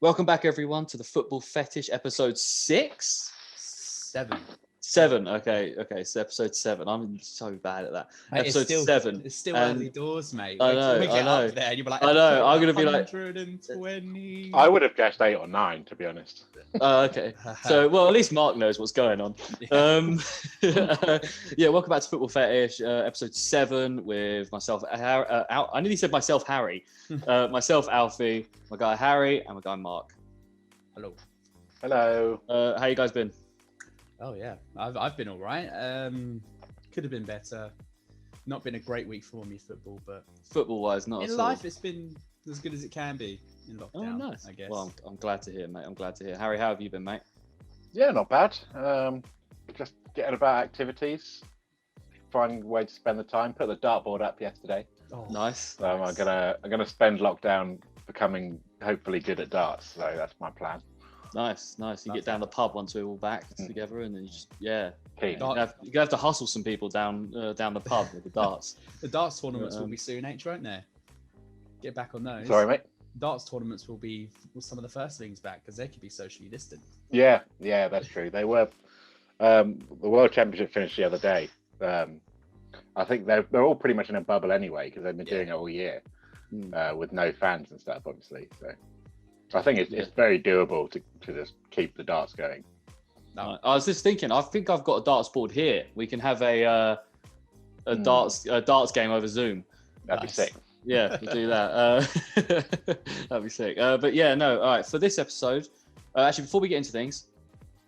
Welcome back, everyone, to the Football Fetish episode 6? 7. 7. Okay. So episode 7. I'm so bad at that. Mate, episode 7. It's still early doors, mate. I know. Up there, and you'll be like, I know. I'm gonna be like 120. I would have guessed 8 or 9, to be honest. Okay. So, well, at least Mark knows what's going on. Yeah. Welcome back to Football Fetish, episode 7, with myself. I nearly said myself, Harry. Myself, Alfie. My guy Harry, and my guy Mark. Hello. Hello. How you guys been? Oh yeah, I've been all right. Could have been better. Not been a great week for me football, but Football-wise, not in at life all. it's been as good as it can be in lockdown. Oh, nice. I guess. Well, I'm glad to hear, mate. I'm glad to hear. Harry, how have you been, mate? Yeah, not bad. Just getting about activities, finding a way to spend the time. Put the dartboard up yesterday. Oh, Nice. So I'm gonna spend lockdown becoming hopefully good at darts. So that's my plan. Nice. You Nice. get down the pub once we're all back together, and then you just Keen. Dart- you're gonna have to hustle some people down the pub with the darts. The darts tournaments will be soon, won't they? Get back on those. Sorry, mate. Darts tournaments will be some of the first things back because they could be socially distant. Yeah, that's true. They were. The World Championship finished the other day. I think they're all pretty much in a bubble anyway because they've been doing it all year with no fans and stuff, obviously. So I think it's very doable to just keep the darts going. No. I was just thinking. I think I've got a darts board here. We can have a darts game over Zoom. That'd Nice. be sick. Yeah, we'll do that. That'd be sick. But yeah, no. All right. For this episode, actually, before we get into things,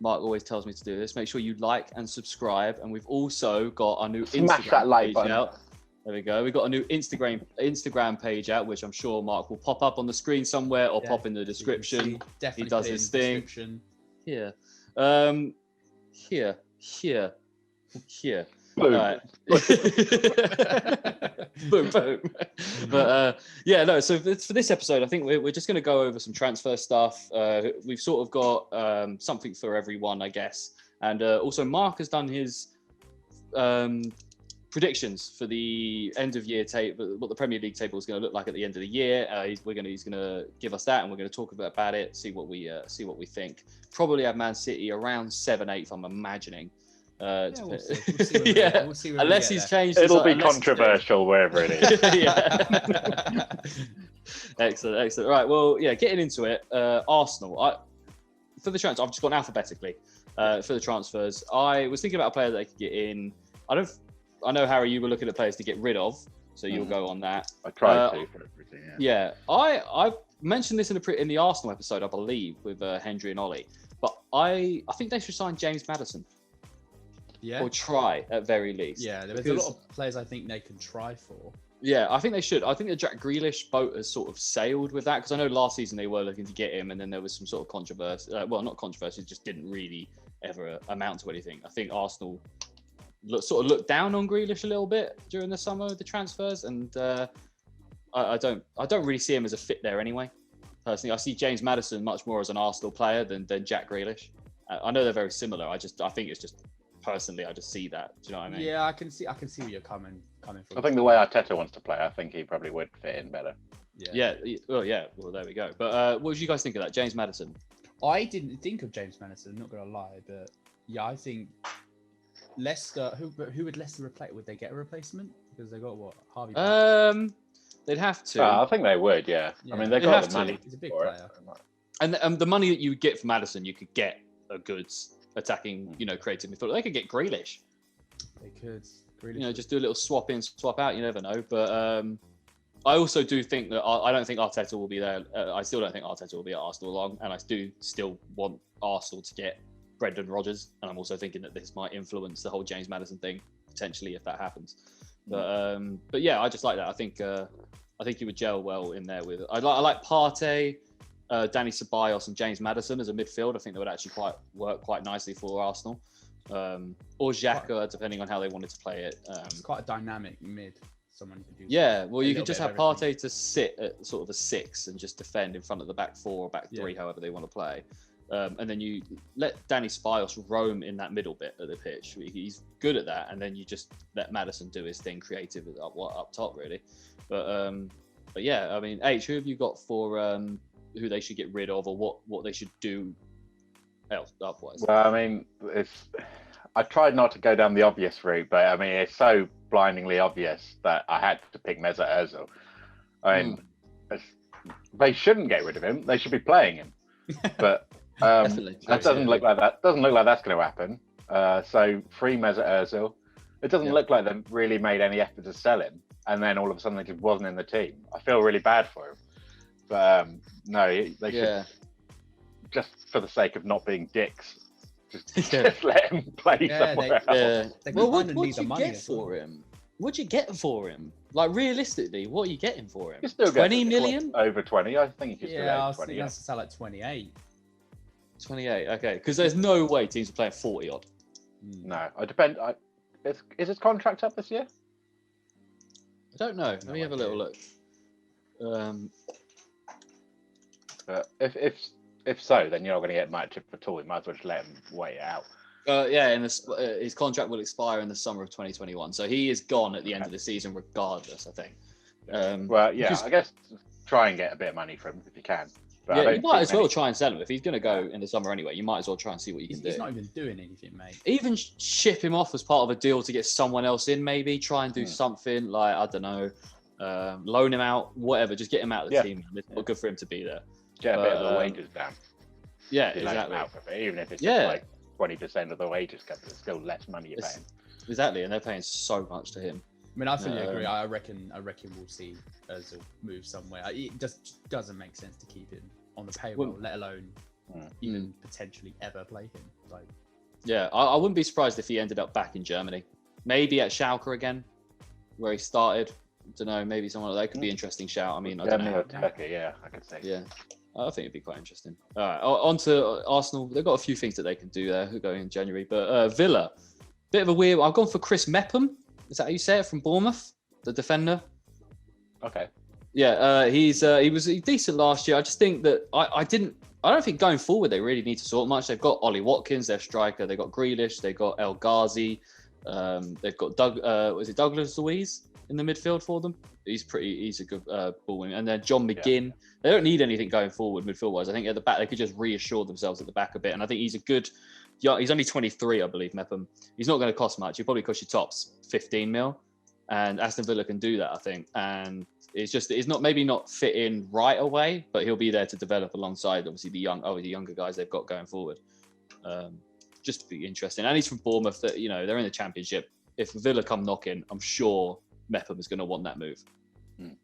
Mark always tells me to do this. Make sure you like and subscribe, and we've also got our new Smash Instagram that like page button. out. There we go. We've got a new Instagram page out, which I'm sure Mark will pop up on the screen somewhere or Yeah, pop in the description. Definitely He does put it in his the thing. description. Here. Here. Boom. All right. Boom. But so for this episode, I think we're just going to go over some transfer stuff. We've sort of got something for everyone, I guess. And also Mark has done his predictions for the end of year table, what the Premier League table is going to look like at the end of the year. He's going to give us that, and we're going to talk about it, see what we think. Probably have Man City around 7-8, I'm imagining. We'll see. We'll see where we get. We'll see where Unless we he's get there. changed. It'll be unless he's changed. controversial wherever it is. Yeah. Excellent. Right. Well, yeah. Getting into it, Arsenal. For the transfer, I've just gone alphabetically. For the transfers, I was thinking about a player that I could get in. I know, Harry, you were looking at players to get rid of, so you'll go on that. I tried to for everything. Yeah. Yeah. I mentioned this in the Arsenal episode, I believe, with Hendry and Ollie. But I think they should sign James Maddison. Yeah. Or try at very least. Yeah, there's a lot of players I think they can try for. Yeah, I think they should. I think the Jack Grealish boat has sort of sailed with that, because I know last season they were looking to get him, and then there was some sort of controversy. Well, not controversy, it just didn't really ever amount to anything. I think Arsenal sort of looked down on Grealish a little bit during the summer with the transfers, and I don't really see him as a fit there anyway. Personally, I see James Maddison much more as an Arsenal player than Jack Grealish. I know they're very similar. I think it's just. Personally, I just see that. Do you know what I mean? Yeah, I can see where you're coming from. I think the way Arteta wants to play, I think he probably would fit in better. Yeah. Well, there we go. But what did you guys think of that, James Maddison? I didn't think of James Maddison, not gonna lie, but yeah, I think Leicester. Who would Leicester replace? Would they get a replacement? Because they got what, Harvey? They'd have to. I think they would. Yeah. I mean, they They'd got have the money. He's a big for player. it. And the money that you would get for Maddison, you could get a good attacking, creative midfielder. They could get Grealish. They could. Just do a little swap in, swap out. You never know. But I also do think that I don't think Arteta will be there. I still don't think Arteta will be at Arsenal long, and I do still want Arsenal to get Brendan Rodgers. And I'm also thinking that this might influence the whole James Maddison thing potentially if that happens. But yeah, I just like that. I think he would gel well in there with. I like Partey, Danny Ceballos, and James Maddison as a midfield. I think they would actually work quite nicely for Arsenal. Or Xhaka, depending on how they wanted to play it. It's quite a dynamic mid. Someone you could do. Yeah, well, you could just have everything. Partey to sit at sort of a 6 and just defend in front of the back 4 or back 3, however they want to play. And then you let Danny Ceballos roam in that middle bit of the pitch. He's good at that, and then you just let Maddison do his thing, creative up top, really. But yeah, I mean, H, who have you got for who they should get rid of or what they should do else otherwise. Well, I mean, I tried not to go down the obvious route, but I mean, it's so blindingly obvious that I had to pick Mesut Ozil. I mean, they shouldn't get rid of him. They should be playing him. But that doesn't look like that. Doesn't look like that's going to happen. So free Mesut Ozil. It doesn't look like they've really made any effort to sell him, and then all of a sudden he just wasn't in the team. I feel really bad for him. But no, they should, just for the sake of not being dicks, just let him play somewhere else. Well, what'd you get for him? What'd you get for him? Like, realistically, what are you getting for him? You still 20 million? Over 20. I think you could still I over 20. think that's to sell at 28. 28, okay. Because there's no way teams are playing 40 odd. No, I depend. Is his contract up this year? I don't know. Let me have a little look. If so, then you're not going to get much at all. You might as well just let him wait it out. And his contract will expire in the summer of 2021. So he is gone at the end of the season regardless, I think. I guess try and get a bit of money from him if you can. But you might as well try and sell him. If he's going to go in the summer anyway, you might as well try and see what you can do. He's not even doing anything, mate. Even ship him off as part of a deal to get someone else in, maybe. Try and do something like, I don't know, loan him out, whatever. Just get him out of the team. It's not good for him to be there. Get a bit of the wages down. Yeah, exactly. Even if it's just like 20% of the wages covered, it's still less money you're paying. Exactly, and they're paying so much to him. I mean, I fully agree. I reckon we'll see Ozil move somewhere. It just doesn't make sense to keep him on the payroll, let alone even potentially ever play him. Like, I wouldn't be surprised if he ended up back in Germany, maybe at Schalke again, where he started. I don't know, maybe someone that could be an interesting shout. I mean, I don't know. Turkey, I could say. Yeah, I think it'd be quite interesting. All right, on to Arsenal. They've got a few things that they can do there going in January, but Villa, bit of a weird. I've gone for Chris Mepham. Is that how you say it? From Bournemouth, the defender. Okay. Yeah, he was decent last year. I just think that I don't think going forward they really need to sort much. They've got Ollie Watkins, their striker. They've got Grealish. They've got El Ghazi. They've got Douglas Luiz in the midfield for them. He's a good ball winner. And then John McGinn. Yeah. They don't need anything going forward midfield-wise. I think at the back they could just reassure themselves at the back a bit. And I think he's a good. Yeah, he's only 23, I believe, Mepham. He's not going to cost much. He'll probably cost you tops 15 mil. And Aston Villa can do that, I think. And it's not fit in right away, but he'll be there to develop alongside obviously the younger guys they've got going forward. Just be interesting. And he's from Bournemouth. That they're in the Championship. If Villa come knocking, I'm sure Mepham is going to want that move.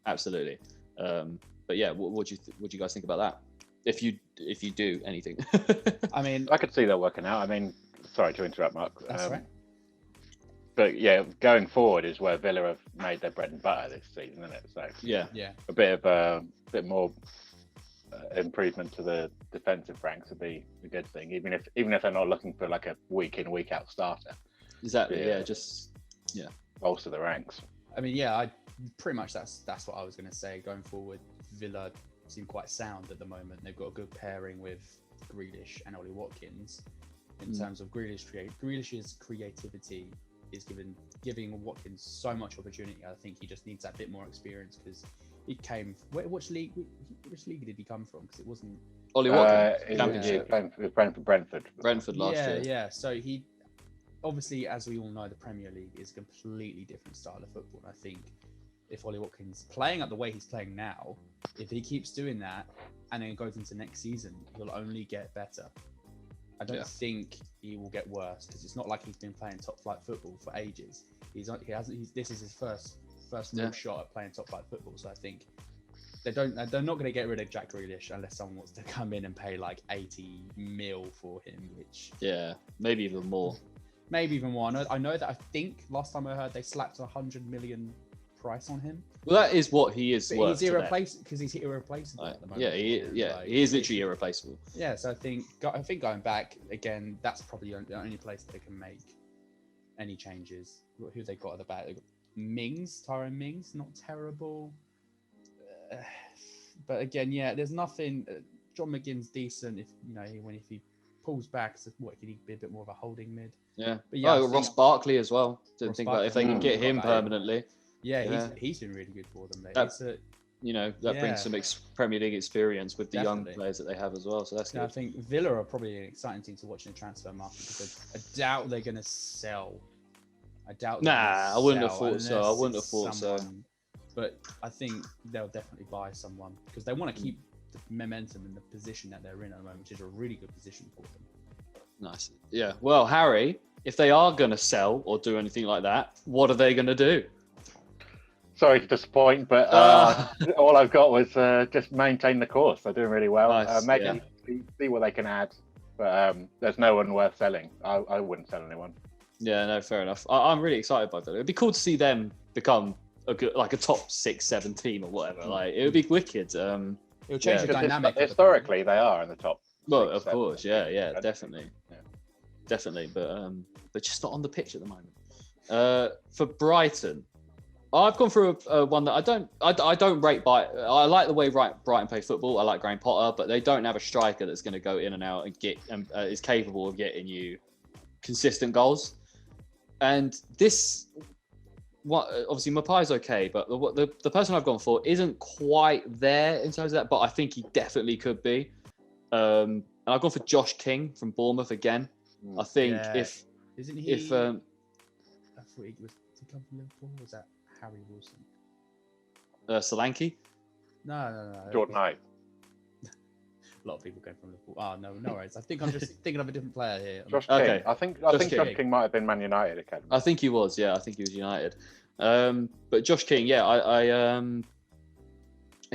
Absolutely. But yeah, what do you guys think about that? If you do anything, I mean, I could see that working out. I mean, sorry to interrupt, Mark. That's right. But yeah, going forward is where Villa have made their bread and butter this season, isn't it? So yeah, a bit more improvement to the defensive ranks would be a good thing, even if they're not looking for like a week in week out starter. Exactly. Bolster the ranks. I mean, I pretty much that's what I was going to say. Going forward, Villa seem quite sound at the moment. They've got a good pairing with Grealish and Ollie Watkins. In terms of Grealish's creativity is giving Watkins so much opportunity. I think he just needs that bit more experience because he came. Which league did he come from? Because it wasn't Ollie Watkins. Championship. He was playing for Brentford. Brentford last year. Yeah. So he obviously, as we all know, the Premier League is a completely different style of football. And I think if Ollie Watkins playing at the way he's playing now, if he keeps doing that and then goes into next season, he'll only get better. I don't think he will get worse because it's not like he's been playing top flight football for ages. This is his first real shot at playing top flight football. So I think they're not going to get rid of Jack Grealish unless someone wants to come in and pay like 80 mil for him, which maybe even more. I know that I think last time I heard they slapped a 100 million price on him. Well, that is what he is worth. He's irreplaceable because he's irreplaceable at the moment. He is literally irreplaceable. Yeah, so I think going back again, that's probably the only place they can make any changes. Who they got at the back? They got Tyrone Mings, not terrible. But again, there's nothing. John McGinn's decent if he pulls back. So he could be a bit more of a holding mid. Yeah. But Ross Barkley as well. Didn't think about if they can get him permanently. Yeah, he's been really good for them. that brings some Premier League experience with the Definitely. young players that they have as well. So that's good. I think Villa are probably an exciting team to watch in the transfer market because I doubt they're going to sell. I wouldn't have thought so. But I think they'll definitely buy someone because they want to keep the momentum and the position that they're in at the moment, which is a really good position for them. Nice. Yeah. Well, Harry, if they are going to sell or do anything like that, what are they going to do? Sorry to disappoint, but all I've got was just maintain the course. They're doing really well. Nice, Maybe see what they can add, but there's no one worth selling. I wouldn't sell anyone. Yeah, no, fair enough. I'm really excited by that. It'd be cool to see them become a top 6-7 team or whatever. Like, it would be wicked. It'll change the dynamic. Historically, they are in the top. Well, of course, definitely, definitely, but just not on the pitch at the moment. For Brighton, I've gone through one that I don't rate. I like the way Brighton play football. I like Graham Potter, but they don't have a striker that's going to go in and out and is capable of getting you consistent goals. And this, obviously Mapai's okay, but the person I've gone for isn't quite there in terms of that, but I think he definitely could be. And I've gone for Josh King from Bournemouth again. I think isn't he? I thought he was to come from Liverpool. Was that Harry Wilson? Solanke? No. Jordan Knight. A lot of people going from Liverpool. Oh no worries. I think I'm just thinking of a different player here. Josh King. I think Josh King might have been Man United academy. I think he was. Yeah, I think he was United. But Josh King, he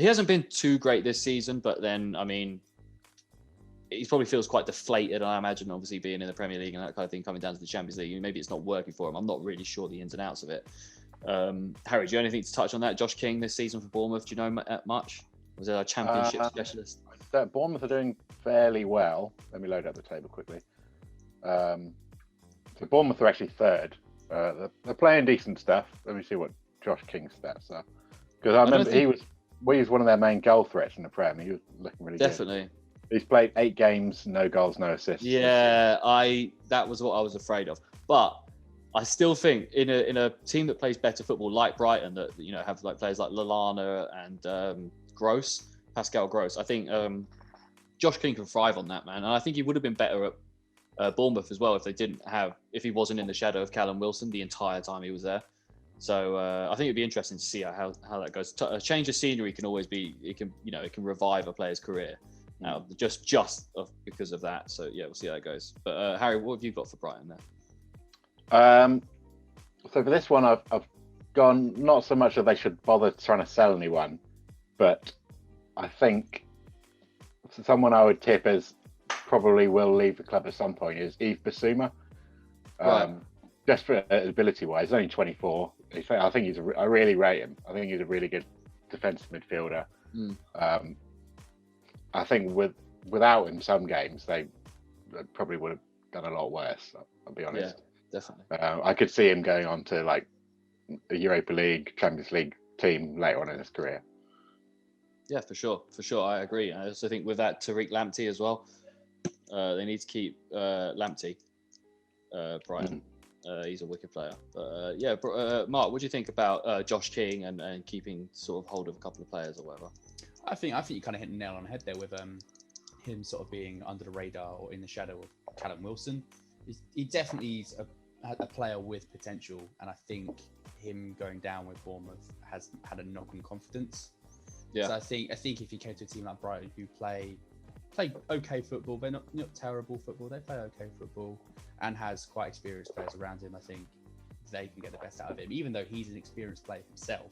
hasn't been too great this season. But then, I mean, he probably feels quite deflated. I imagine, obviously, being in the Premier League and that kind of thing, coming down to the Champions League, maybe it's not working for him. I'm not really sure the ins and outs of it. Harry, do you have anything to touch on that? Josh King this season for Bournemouth, do you know much? Was it a Championship specialist? Bournemouth are doing fairly well. Let me load up the table quickly. So Bournemouth are actually third. They're playing decent stuff. Let me see what Josh King's stats are. Because I remember he was one of their main goal threats in the Prem. He was looking really Definitely. good. He's played 8 games, no goals, no assists. Yeah, that was what I was afraid of. But I still think in a team that plays better football like Brighton, that have like players like Lallana and Pascal Gross. I think Josh King can thrive on that, man. And I think he would have been better at Bournemouth as well if he wasn't in the shadow of Callum Wilson the entire time he was there. So I think it'd be interesting to see how that goes. A change of scenery can always be. It can revive a player's career. Now, just because of that. So yeah, we'll see how it goes. But Harry, what have you got for Brighton there? So for this one, I've gone not so much that they should bother trying to sell anyone, but I think someone I would tip as probably will leave the club at some point is Yves Bissouma. Right. Just for ability-wise, he's only 24. I think I really rate him. I think he's a really good defensive midfielder. I think without him, some games they probably would have done a lot worse. I'll be honest. Yeah, definitely. I could see him going on to like a Europa League, Champions League team later on in his career. Yeah, for sure. I agree. I also think with that Tariq Lamptey as well, they need to keep Lamptey. Brighton. He's a wicked player. But Mark, what do you think about Josh King and keeping sort of hold of a couple of players or whatever? I think you kind of hit the nail on the head there with him sort of being under the radar or in the shadow of Callum Wilson. He definitely is a player with potential, and I think him going down with Bournemouth has had a knock on confidence. Yeah. So I think if he came to a team like Brighton who play okay football, they're not terrible football, they play okay football, and has quite experienced players around him, I think they can get the best out of him, even though he's an experienced player himself.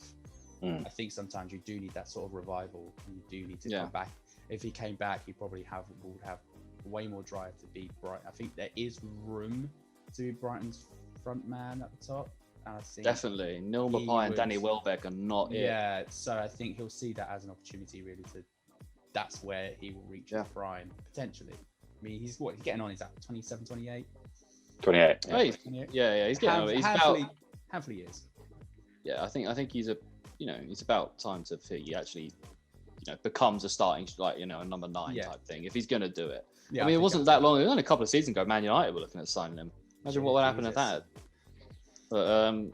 I think sometimes you do need that sort of revival. You do need to come back. If he came back, he probably would have way more drive to beat Brighton. I think there is room to be Brighton's front man at the top. And I think definitely. Neil Mapai and Danny Welbeck are not it. Yeah, so I think he'll see that as an opportunity really that's where he will reach his prime, potentially. I mean, he's getting on, he's at 27, 28? 28. Yeah, he's getting on. He's handful of years. Yeah, I think he's it's about time to he actually, becomes a starting, a number 9 type thing, if he's going to do it. Yeah, I mean, it wasn't that long. It was only a couple of seasons ago, Man United were looking at signing him. Imagine what would happen at that. But,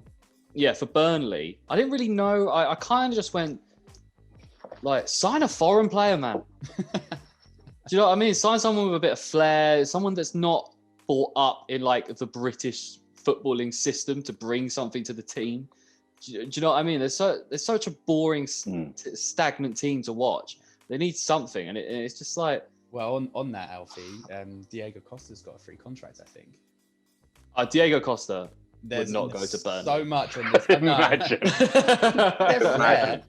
for Burnley, I didn't really know. I kind of just went, Like, sign a foreign player, man. Do you know what I mean? Sign someone with a bit of flair, someone that's not brought up in like the British footballing system to bring something to the team. Do you know what I mean? There's such a boring, stagnant team to watch. They need something, and it's just like. Well, on that, Alfie, Diego Costa's got a free contract, I think. Diego Costa There's would not go to Burnley. So much on this. Imagine. Imagine.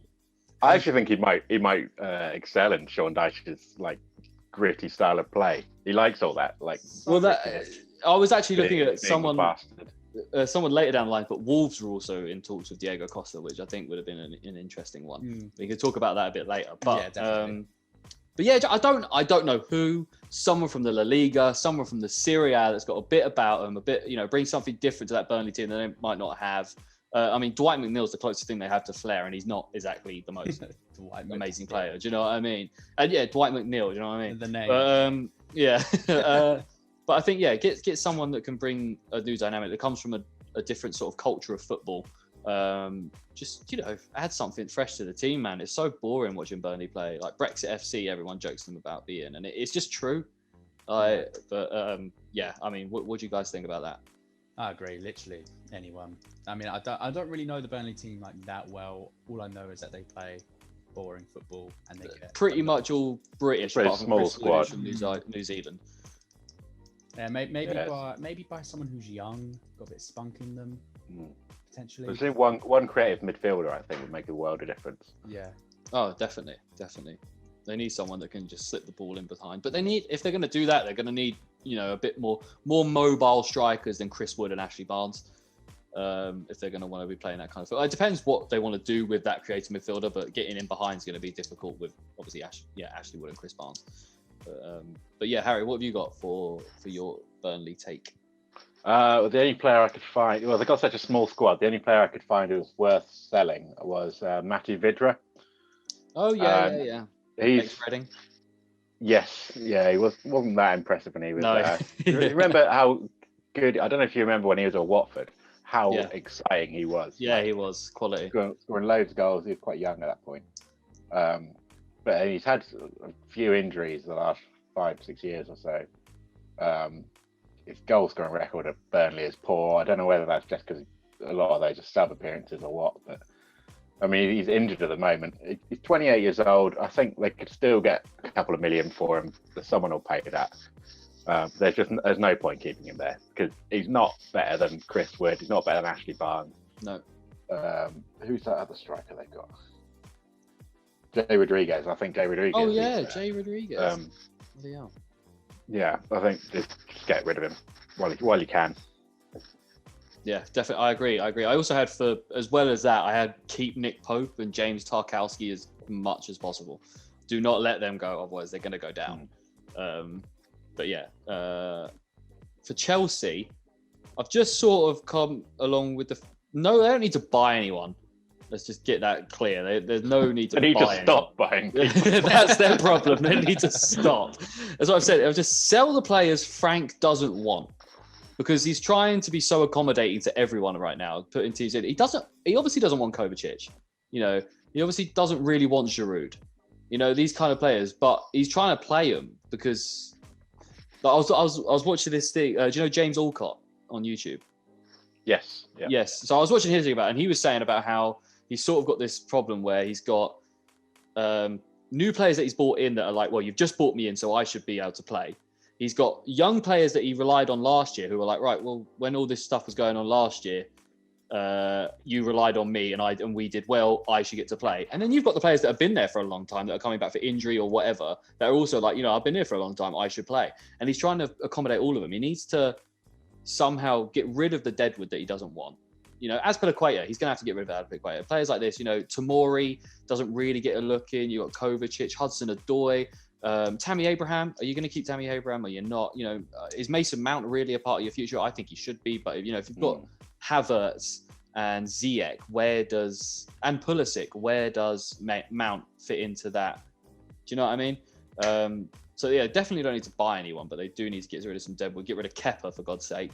I actually think he might excel in Sean Dyche's like gritty style of play. He likes all that. Like, I was actually looking at someone later down the line, but Wolves were also in talks with Diego Costa, which I think would have been an interesting one. We could talk about that a bit later. But yeah, definitely. But yeah, I don't know who. Someone from the La Liga, someone from the Serie A that's got a bit about them, a bit, bring something different to that Burnley team that they might not have. I mean, Dwight McNeil's the closest thing they have to flair, and he's not exactly the most amazing player. Do you know what I mean? And yeah, Dwight McNeil. Do you know what I mean? The name. But, yeah. But I think get someone that can bring a new dynamic that comes from a different sort of culture of football. Just add something fresh to the team, man. It's so boring watching Burnley play. Like Brexit FC, everyone jokes them about being, and it's just true. Yeah, I mean, what do you guys think about that? I agree. Literally anyone. I mean, I don't really know the Burnley team like that well. All I know is that they play boring football and they get pretty much all British, very small squad from New Zealand. Yeah, maybe by someone who's young, got a bit of spunk in them, potentially. There's one creative midfielder I think would make a world of difference. Yeah. Oh, definitely. They need someone that can just slip the ball in behind. But if they're going to do that, they're going to need a bit more mobile strikers than Chris Wood and Ashley Barnes. If they're going to want to be playing that kind of football. It depends what they want to do with that creative midfielder, but getting in behind is going to be difficult with obviously Ashley Wood and Chris Barnes. But yeah, Harry, what have you got for your Burnley take? The only player I could find, they've got such a small squad. The only player I could find who was worth selling was Matty Vidra. Oh yeah. He's Reading. Yes, yeah, he wasn't that impressive when he was there. Remember how good? I don't know if you remember when he was at Watford. How exciting he was. Yeah, he was quality. Scoring loads of goals. He was quite young at that point. But he's had a few injuries the last 5-6 years or so. His goal scoring record at Burnley is poor. I don't know whether that's just because a lot of those are sub appearances or what, but I mean, he's injured at the moment. He's 28 years old. I think they could still get a couple of million for him. Someone will pay that. There's no point keeping him there because he's not better than Chris Wood. He's not better than Ashley Barnes. No. Who's that other striker they've got? Jay Rodriguez. I think Jay Rodriguez. Oh yeah, Jay Rodriguez. Yeah, I think just get rid of him while you can. Yeah, definitely. I agree. I also had as well as that, I had keep Nick Pope and James Tarkowski as much as possible. Do not let them go, otherwise they're going to go down. But yeah, for Chelsea, I've just sort of come along with they don't need to buy anyone. Let's just get that clear. There's no need to buy anyone. They need to stop buying. That's their problem. They need to stop. That's what I've said. I'll just sell the players Frank doesn't want. Because he's trying to be so accommodating to everyone right now, putting teams in. He obviously doesn't want Kovacic. He obviously doesn't really want Giroud. These kind of players, but he's trying to play them because I was watching this thing. Do you know James Alcott on YouTube? Yes. Yeah. Yes. So I was watching his thing about it, and he was saying about how he's sort of got this problem where he's got new players that he's bought in that are like, well, you've just bought me in, so I should be able to play. He's got young players that he relied on last year who were like, right, well, when all this stuff was going on last year, you relied on me and we did well, I should get to play. And then you've got the players that have been there for a long time that are coming back for injury or whatever, that are also like, I've been here for a long time, I should play. And he's trying to accommodate all of them. He needs to somehow get rid of the deadwood that he doesn't want. Azpilicueta, he's going to have to get rid of Azpilicueta. Players like this, Tomori doesn't really get a look in. You've got Kovacic, Hudson-Odoi, Tammy Abraham. Are you going to keep Tammy Abraham or you're not? Is Mason Mount really a part of your future? I think he should be, but if you've got Havertz and Ziyech, and Pulisic, where does Mount fit into that? Do you know what I mean? So yeah, definitely don't need to buy anyone, but they do need to get rid of some deadwood. Get rid of Kepa for God's sake.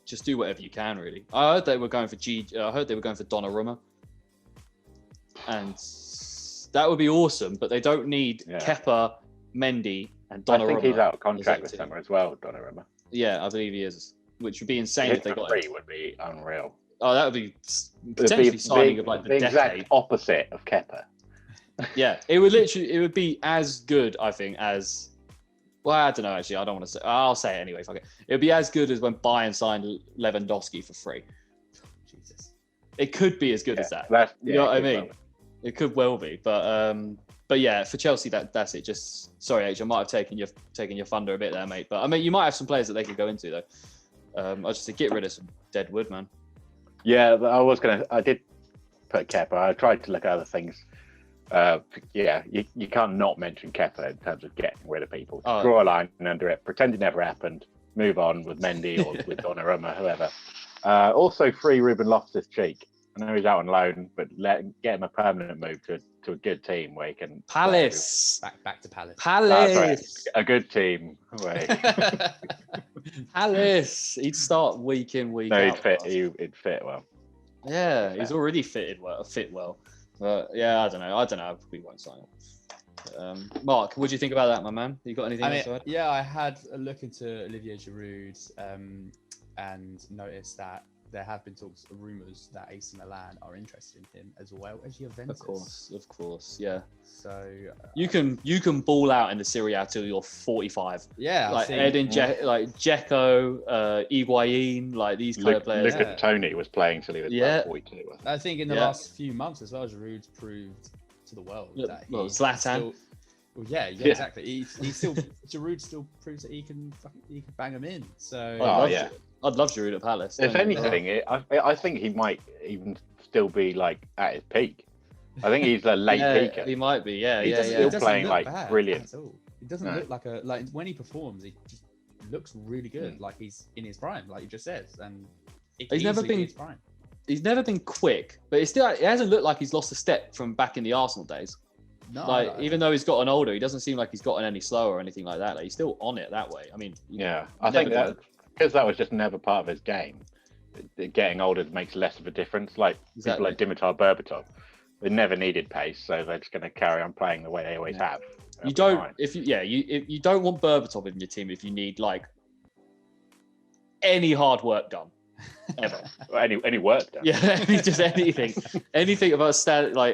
Just do whatever you can, really. I heard they were going for Donnarumma, and That would be awesome, but they don't need Yeah. Kepa, Mendy, and I Donnarumma. think he's out of contract as this that summer as well, Donnarumma. Yeah, I believe he is, which would be insane Hit if they for got free him. would be unreal. Oh, that would be It'd potentially be signing of like the exact decade. opposite of Kepa. Yeah, it would be as good, I think, as. Well, I don't know. Actually, I don't want to say. I'll say it anyway. Fuck it. It would be as good as when Bayern signed Lewandowski for free. Jesus. It could be as good as that. You know what I mean? It could well be, but yeah, for Chelsea, that's it. Just sorry, H, I might have taken your thunder a bit there, mate. But I mean, you might have some players that they could go into though. I just to get rid of some dead wood, man. Yeah, I did put Kepa. I tried to look at other things. You can't not mention Kepa in terms of getting rid of people. Draw a line under it, pretend it never happened, move on with Mendy or with Donnarumma, whoever. Also, free Ruben Loftus-Cheek. I know he's out on loan, but get him a permanent move to a good team where he can. Palace. Back to Palace. Palace. A good team. Palace. He'd start week in, week out. He'd fit well. Yeah, he's already fit well. But yeah, I don't know. I probably won't sign him. Mark, what do you think about that, my man? You got anything else to add? Yeah, I had a look into Olivier Giroud and noticed that there have been rumours that AC Milan are interested in him as well as Juventus. Of course, yeah. So you can ball out in the Serie A till you're 45. Yeah, like Dzeko, Higuain, like these kind of players. Look at Tony was playing till he was 42. I think in the last few months as well, Giroud's proved to the world that Zlatan. Exactly. Giroud still proves that he can bang them in. So I'd love Giroud at Palace. If anything, I think he might even still be like at his peak. I think he's a late peaker. He might be, He's still playing like brilliant. It doesn't look like when he performs, he just looks really good. Like he's in his prime, like you just said. And he's never been quick, but it hasn't looked like he's lost a step from back in the Arsenal days. No, even though he's gotten older, he doesn't seem like he's gotten any slower or anything like that. Like he's still on it that way. I mean, I think that because that was just never part of his game. Getting older makes less of a difference. Like people like Dimitar Berbatov, they never needed pace, so they're just going to carry on playing the way they always have. You don't want Berbatov in your team if you need like any hard work done. Ever. any work done. Yeah, just anything about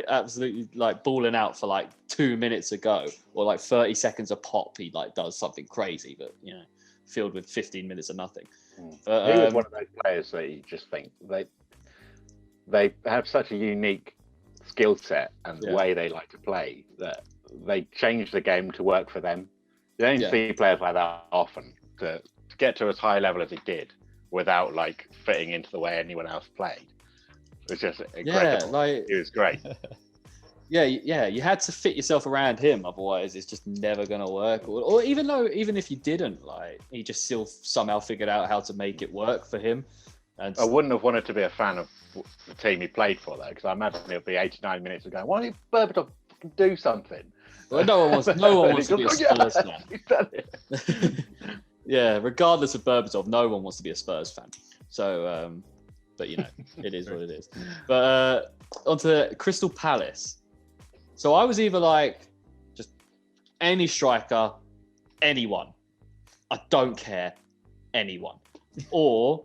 absolutely like balling out for like 2 minutes ago or like 30 seconds a pop. He like does something crazy, but filled with 15 minutes of nothing. But, he was one of those players that you just think they have such a unique skill set and the way they like to play that they change the game to work for them. You don't see players like that often to get to as high level as he did without like fitting into the way anyone else played. It was just incredible. He was great. You had to fit yourself around him, otherwise it's just never gonna work. Or even if you didn't, like he just still somehow figured out how to make it work for him. And I wouldn't have wanted to be a fan of the team he played for though, because I imagine it'll be 89 minutes of going, why don't you Berbatov do something? Well, no one wants to be a Spurs fan. Yeah, regardless of Berbatov, no one wants to be a Spurs fan. So, but it is what it is. But onto Crystal Palace. So I was either like, just any striker, anyone. I don't care, anyone. Or,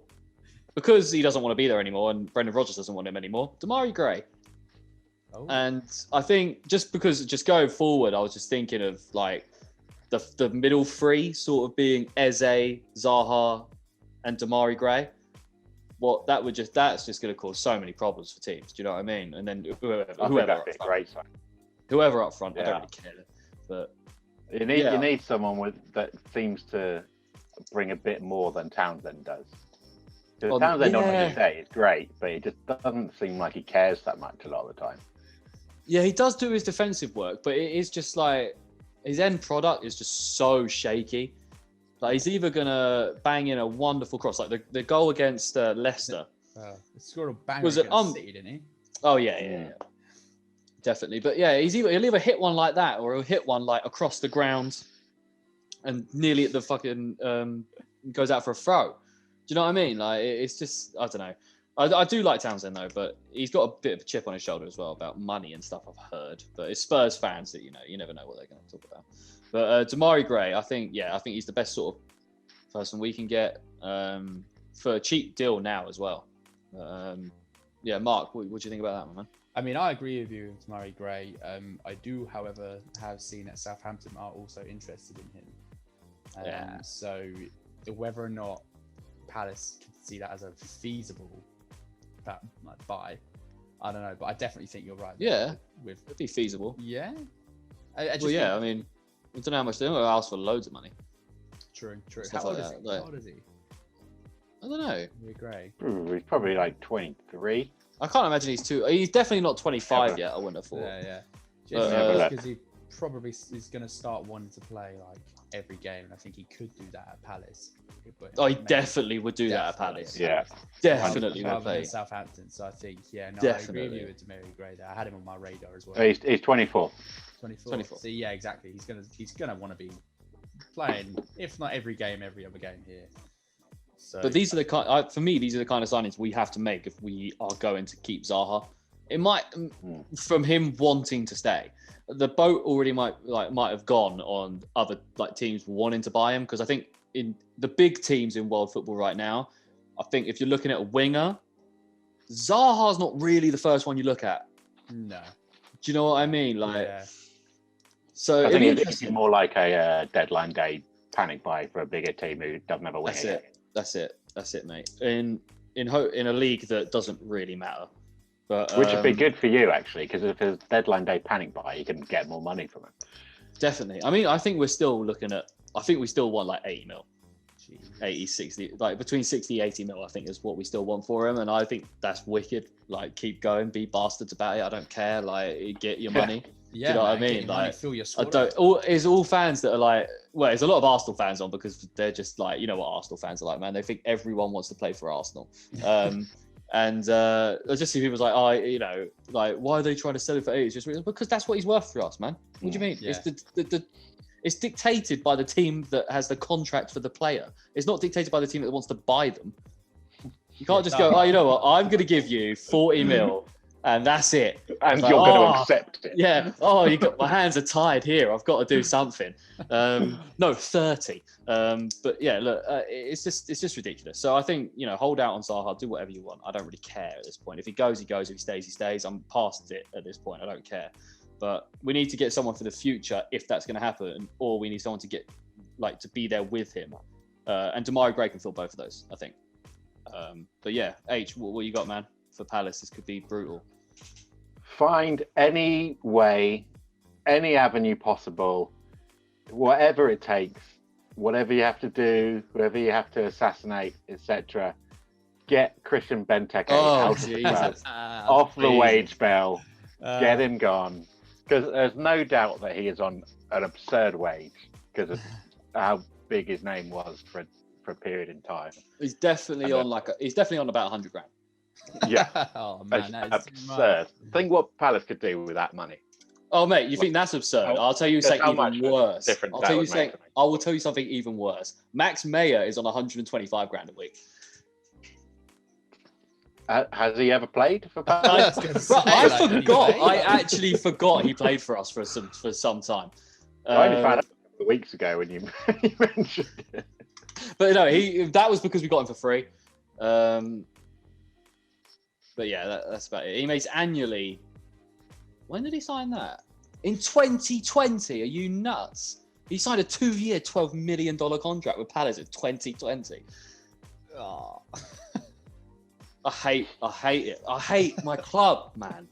because he doesn't want to be there anymore and Brendan Rodgers doesn't want him anymore, Damari Gray. Oh. And I think just going forward, I was just thinking of like the middle three sort of being Eze, Zaha, and Damari Gray. Well, that's just going to cause so many problems for teams. Do you know what I mean? And then whoever up front, I don't really care. But you need someone that seems to bring a bit more than Townsend does. Because Townsend on his day is great, but it just doesn't seem like he cares that much a lot of the time. Yeah, he does do his defensive work, but it is just like his end product is just so shaky. Like he's either gonna bang in a wonderful cross, like the goal against Leicester. He scored a banger against City, didn't he? Oh yeah. Definitely. But yeah, he'll either hit one like that or he'll hit one like across the ground and nearly at the fucking goes out for a throw. Do you know what I mean? Like it's just, I don't know. I do like Townsend though, but he's got a bit of a chip on his shoulder as well about money and stuff. I've heard, but it's Spurs fans that you never know what they're going to talk about. But Damari Gray, I think he's the best sort of person we can get for a cheap deal now as well. Yeah, Mark, what do you think about that one, man? I mean, I agree with you, Murray Gray. I do, however, have seen that Southampton are also interested in him. So whether or not Palace can see that as a feasible buy, I don't know. But I definitely think you're right. Yeah, it'd be feasible. Yeah. I mean, I don't know how much they're going to ask for loads of money. True. Stuff How old like is that, he? like- How old is he? I don't know. Murray Gray. He's probably like 23. I can't imagine he's too. He's definitely not 25 yet. I wouldn't have thought. Yeah. But, Because he probably is going to start wanting to play like every game, and I think he could do that at Palace. But He definitely would do that at Palace. Yeah. Definitely would rather than play. Southampton. So I think, I agree Definitely. with you with Murray Gray there. I had him on my radar as well. He's 24. 24. So yeah, exactly. He's gonna want to be playing, if not every game, every other game here. So, But these are the kind. For me, these are the kind of signings we have to make if we are going to keep Zaha. It might, from him wanting to stay, the boat already might have gone on other teams wanting to buy him, because I think in the big teams in world football right now, I think if you're looking at a winger, Zaha's not really the first one you look at. no. Do you know what I mean? So I it'd be think it's interesting. more like a deadline day panic buy for a bigger team who doesn't have a winger. That's it, mate. In a league that doesn't really matter. But Which would be good for you, actually, because if it's deadline day panic buy, you can get more money from it. Definitely. I mean, I think we're still looking at. I think we still want like 80 mil, Jeez. 80, 60, like between 60, 80 mil. I think is what we still want for him, and I think that's wicked. Like, keep going, be bastards about it. I don't care. Like, get your money. Yeah, you know what I man, get mean? your money, Like, fill your I squad don't. up. It's all fans that are like. Well, there's a lot of Arsenal fans on because they're just like, you know what Arsenal fans are like, man. They think everyone wants to play for Arsenal. And I just see people like, like, why are they trying to sell it for 80? It's just because that's what he's worth for us, man. What do you mean? Yeah. It's it's dictated by the team that has the contract for the player. It's not dictated by the team that wants to buy them. You can't just go, you know what? I'm going to give you 40 mil and that's it. And It's you're like, going to accept it. Yeah. My hands are tied here. I've got to do something. No, 30. But yeah, look, it's just ridiculous. So I think, hold out on Zaha, do whatever you want. I don't really care at this point. If he goes, he goes. If he stays, he stays. I'm past it at this point. I don't care. But we need to get someone for the future if that's going to happen, or we need someone to get to be there with him. And Damari Gray can fill both of those, I think. But yeah, H, what you got, man? For Palace, this could be brutal. Find any way, any avenue possible, whatever it takes, whatever you have to do, whoever you have to assassinate, etc. Get Christian Benteke out of the club, off the wage bill, get him gone. Because there's no doubt that he is on an absurd wage because of how big his name was for a period in time. He's definitely he's definitely on about 100 grand. Yeah. Oh man, That's absurd. Think what Palace could do with that money. Oh mate, you think that's absurd? I'll tell you something even worse. I will tell you something even worse. Max Meyer is on 125 grand a week. Has he ever played for Palace? I forgot. I actually forgot he played for us for some time. I only found out a couple of weeks ago when you mentioned it. But no, that was because we got him for free. But yeah, that's about it. He makes annually. When did he sign that? In 2020. Are you nuts? He signed a 2-year, $12 million contract with Palace in 2020. Oh. I hate it. I hate my club, man.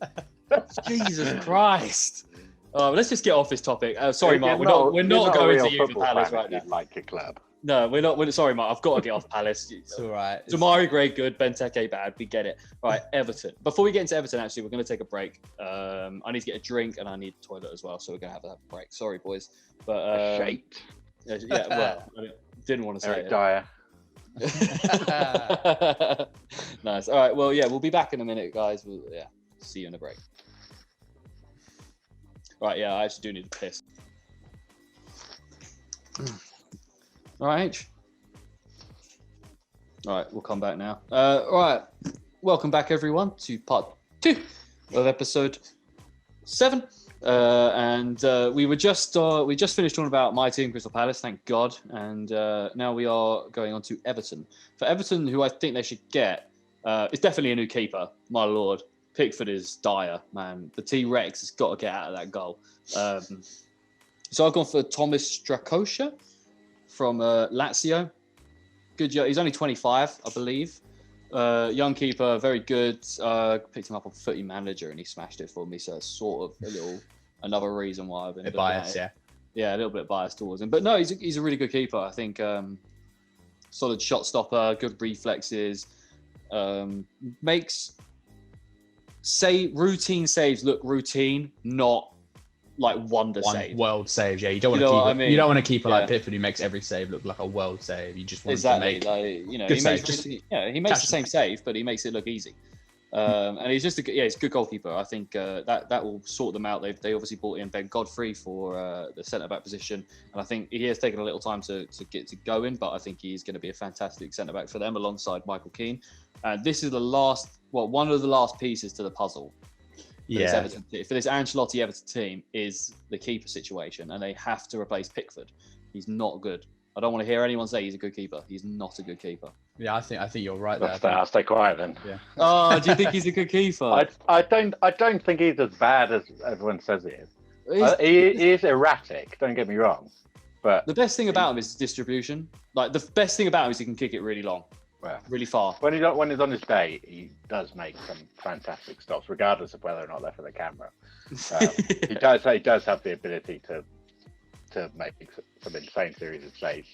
Jesus Christ. Let's just get off this topic. Sorry, Mark. We're not going to you for Palace right now. Like your club. No, we're not. Sorry, Mark. I've got to get off Palace. It's all right. Damari Gray, good. Benteke, bad. We get it. Right, Everton. Before we get into Everton, actually, we're going to take a break. I need to get a drink and I need a toilet as well, so we're going to have a break. Sorry, boys. But Shaped. Yeah, well, I didn't want to say Eric it. Dyer. Nice. All right. Well, yeah, we'll be back in a minute, guys. See you in a break. Right. Yeah, I actually do need to piss. All right, H. All right, we'll come back now. Right. Welcome back, everyone, to part 2 of episode 7. We just finished talking about my team, Crystal Palace, thank God. And now we are going on to Everton. For Everton, who I think they should get, it's definitely a new keeper, my lord. Pickford is dire, man. The T-Rex has got to get out of that goal. So I've gone for Thomas Strakosha from Lazio. Good, he's only 25, I believe. Young keeper, very good. Picked him up on Footy Manager and he smashed it for me. So it's sort of another reason why I've been biased, yeah, a little bit biased towards him. But no, he's a really good keeper. I think solid shot stopper, good reflexes, makes routine saves look routine, not like wonder saves. World saves, yeah. You don't want to keep like Pickford who makes every save look like a world save. You just want to make he makes the same save, but he makes it look easy. And he's just he's a good goalkeeper. I think that will sort them out. They obviously brought in Ben Godfrey for the centre back position, and I think he has taken a little time to get to going, but I think he's going to be a fantastic centre back for them alongside Michael Keane. And this is one of the last pieces to the puzzle. For this Ancelotti Everton team is the keeper situation, and they have to replace Pickford. He's not good. I don't want to hear anyone say he's a good keeper. He's not a good keeper. Yeah, I think you're right there. I'll stay quiet then. Yeah. Oh, do you think he's a good keeper? I don't think he's as bad as everyone says he is. He is erratic. Don't get me wrong, but the best thing about him is distribution. Like the best thing about him is he can kick it really long. Really far. When he's on his day, he does make some fantastic stops, regardless of whether or not they're for the camera. He does have the ability to make some insane series of saves.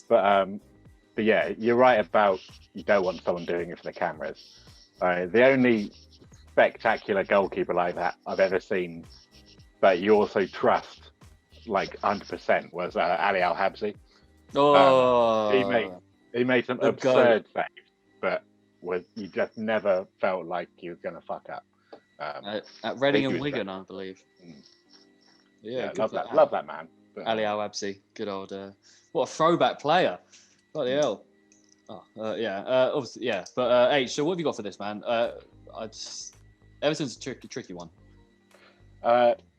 But yeah, you're right about you don't want someone doing it for the cameras. The only spectacular goalkeeper like that I've ever seen, but you also trust like 100% was Ali Al Habsi. He made some absurd saves, but you just never felt like he was going to fuck up. At Reading and Wigan, I believe. Yeah, love that man. But, Ali Al Habsi, good old. What a throwback player! Bloody hell. Obviously, yeah. But H, so what have you got for this, man? Everton's a tricky one.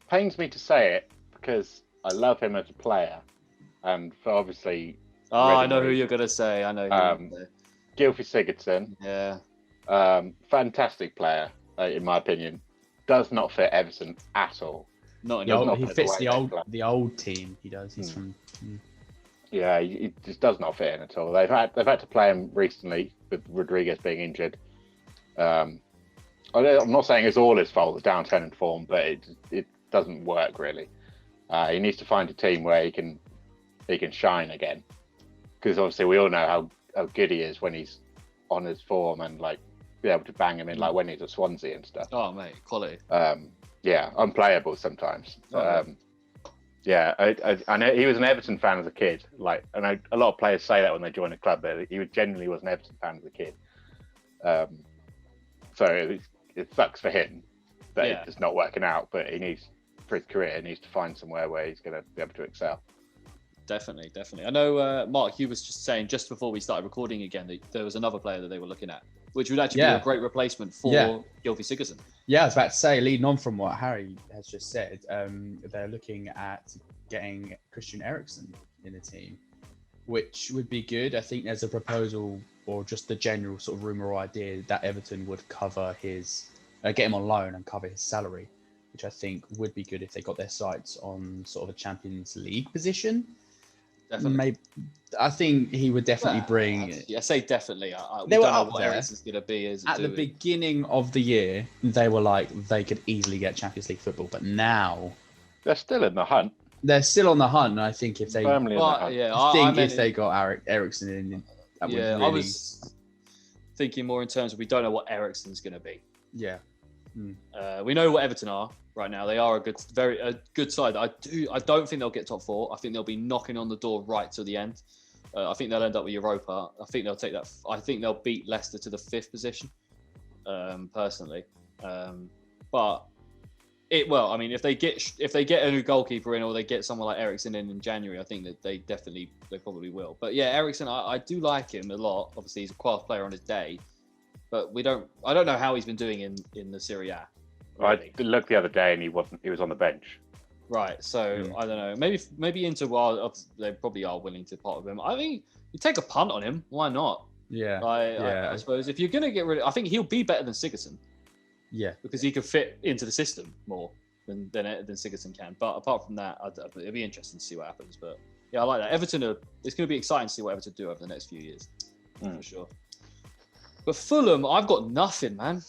Pains me to say it because I love him as a player, and for obviously. I know who you're going to say. I know who you're going to say. Gylfi Sigurdsson. Yeah. Fantastic player, in my opinion. Does not fit Everton at all. He fits the old team. He does. He's from. Yeah, he just does not fit in at all. They've had to play him recently with Rodriguez being injured. I'm not saying it's all his fault, the downturn in form, but it doesn't work really. He needs to find a team where he can shine again. Because obviously we all know how good he is when he's on his form and like be able to bang him in like when he's at Swansea and stuff. Oh mate, quality. Unplayable sometimes. I know he was an Everton fan as a kid. Like, I know a lot of players say that when they join a club, but he genuinely was an Everton fan as a kid. So it sucks for him that it's just not working out. But for his career, he needs to find somewhere where he's going to be able to excel. Definitely. I know, Mark, you was just saying just before we started recording again that there was another player that they were looking at, which would actually be a great replacement for Gylfi Sigurdsson. Yeah, I was about to say, leading on from what Harry has just said, they're looking at getting Christian Eriksen in the team, which would be good. I think there's a proposal or just the general sort of rumour or idea that Everton would cover get him on loan and cover his salary, which I think would be good if they got their sights on sort of a Champions League position. Definitely. Maybe, I think he would definitely bring. I say definitely. They we were don't know up what there. Eriksen's going to be At the beginning of the year, they were like they could easily get Champions League football, but now they're still in the hunt. They're still on the hunt, and I think if they, if they got Eriksen in, that would really. I was thinking more in terms of we don't know what Eriksen's going to be. Yeah. We know what Everton are right now. They are a good side. I don't think they'll get top 4. I think they'll be knocking on the door right to the end. I think they'll end up with Europa. I think they'll take that. I think they'll beat Leicester to the 5th position. Personally, but if they get a new goalkeeper in or they get someone like Eriksen in January, I think that they probably will. But yeah, Eriksen, I do like him a lot. Obviously, he's a class player on his day. but I don't know how he's been doing in the Serie A. Really. I looked the other day and he was on the bench. Right, so I don't know. Maybe Inter, they probably are willing to part with him. I think you take a punt on him. Why not? Yeah. I suppose if you're gonna get rid of, I think he'll be better than Sigurdsson. Yeah, because he could fit into the system more than Sigurdsson can. But apart from that, it'd be interesting to see what happens. But yeah, I like that. It's going to be exciting to see what Everton do over the next few years, for sure. But Fulham, I've got nothing, man.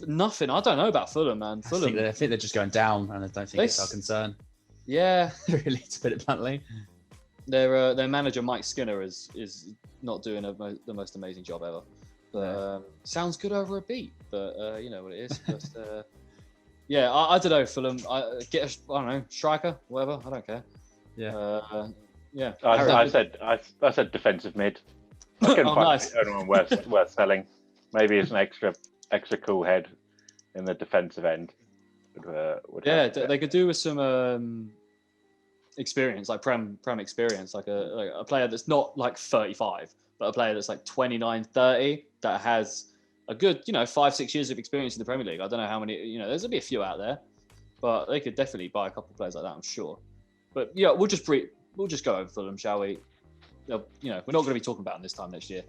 Nothing. I don't know about Fulham, man. Fulham. I think they're just going down, and I don't think it's our concern. Yeah, really, to put it bluntly. Their manager Mike Skinner is not doing the most amazing job ever. But sounds good over a beat. But you know what it is. But, yeah, I don't know. Fulham. I don't know, striker, whatever. I don't care. Yeah. Yeah. I said defensive mid. I couldn't find anyone worth selling. Maybe it's an extra cool head in the defensive end. They could do with some experience, like prem experience, like a player that's not like 35, but a player that's like 29, 30, that has a good 5-6 years of experience in the Premier League. I don't know how many. There's gonna be a few out there, but they could definitely buy a couple of players like that, I'm sure. But yeah, we'll just go over Fulham, shall we? We're not going to be talking about them this time next year.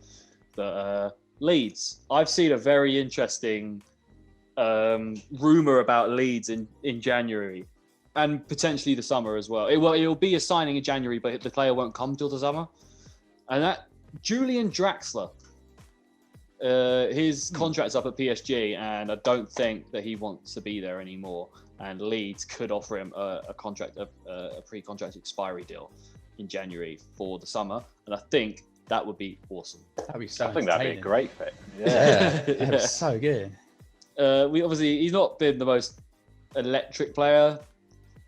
But Leeds, I've seen a very interesting rumor about Leeds in January and potentially the summer as well. It'll be a signing in January, but the player won't come till the summer. And that Julian Draxler, his contract's up at PSG, and I don't think that he wants to be there anymore. And Leeds could offer him a pre-contract expiry deal in January for the summer, and I think that would be awesome. That'd be so. I think that'd be a great fit. Yeah, that'd be so good. He's not been the most electric player,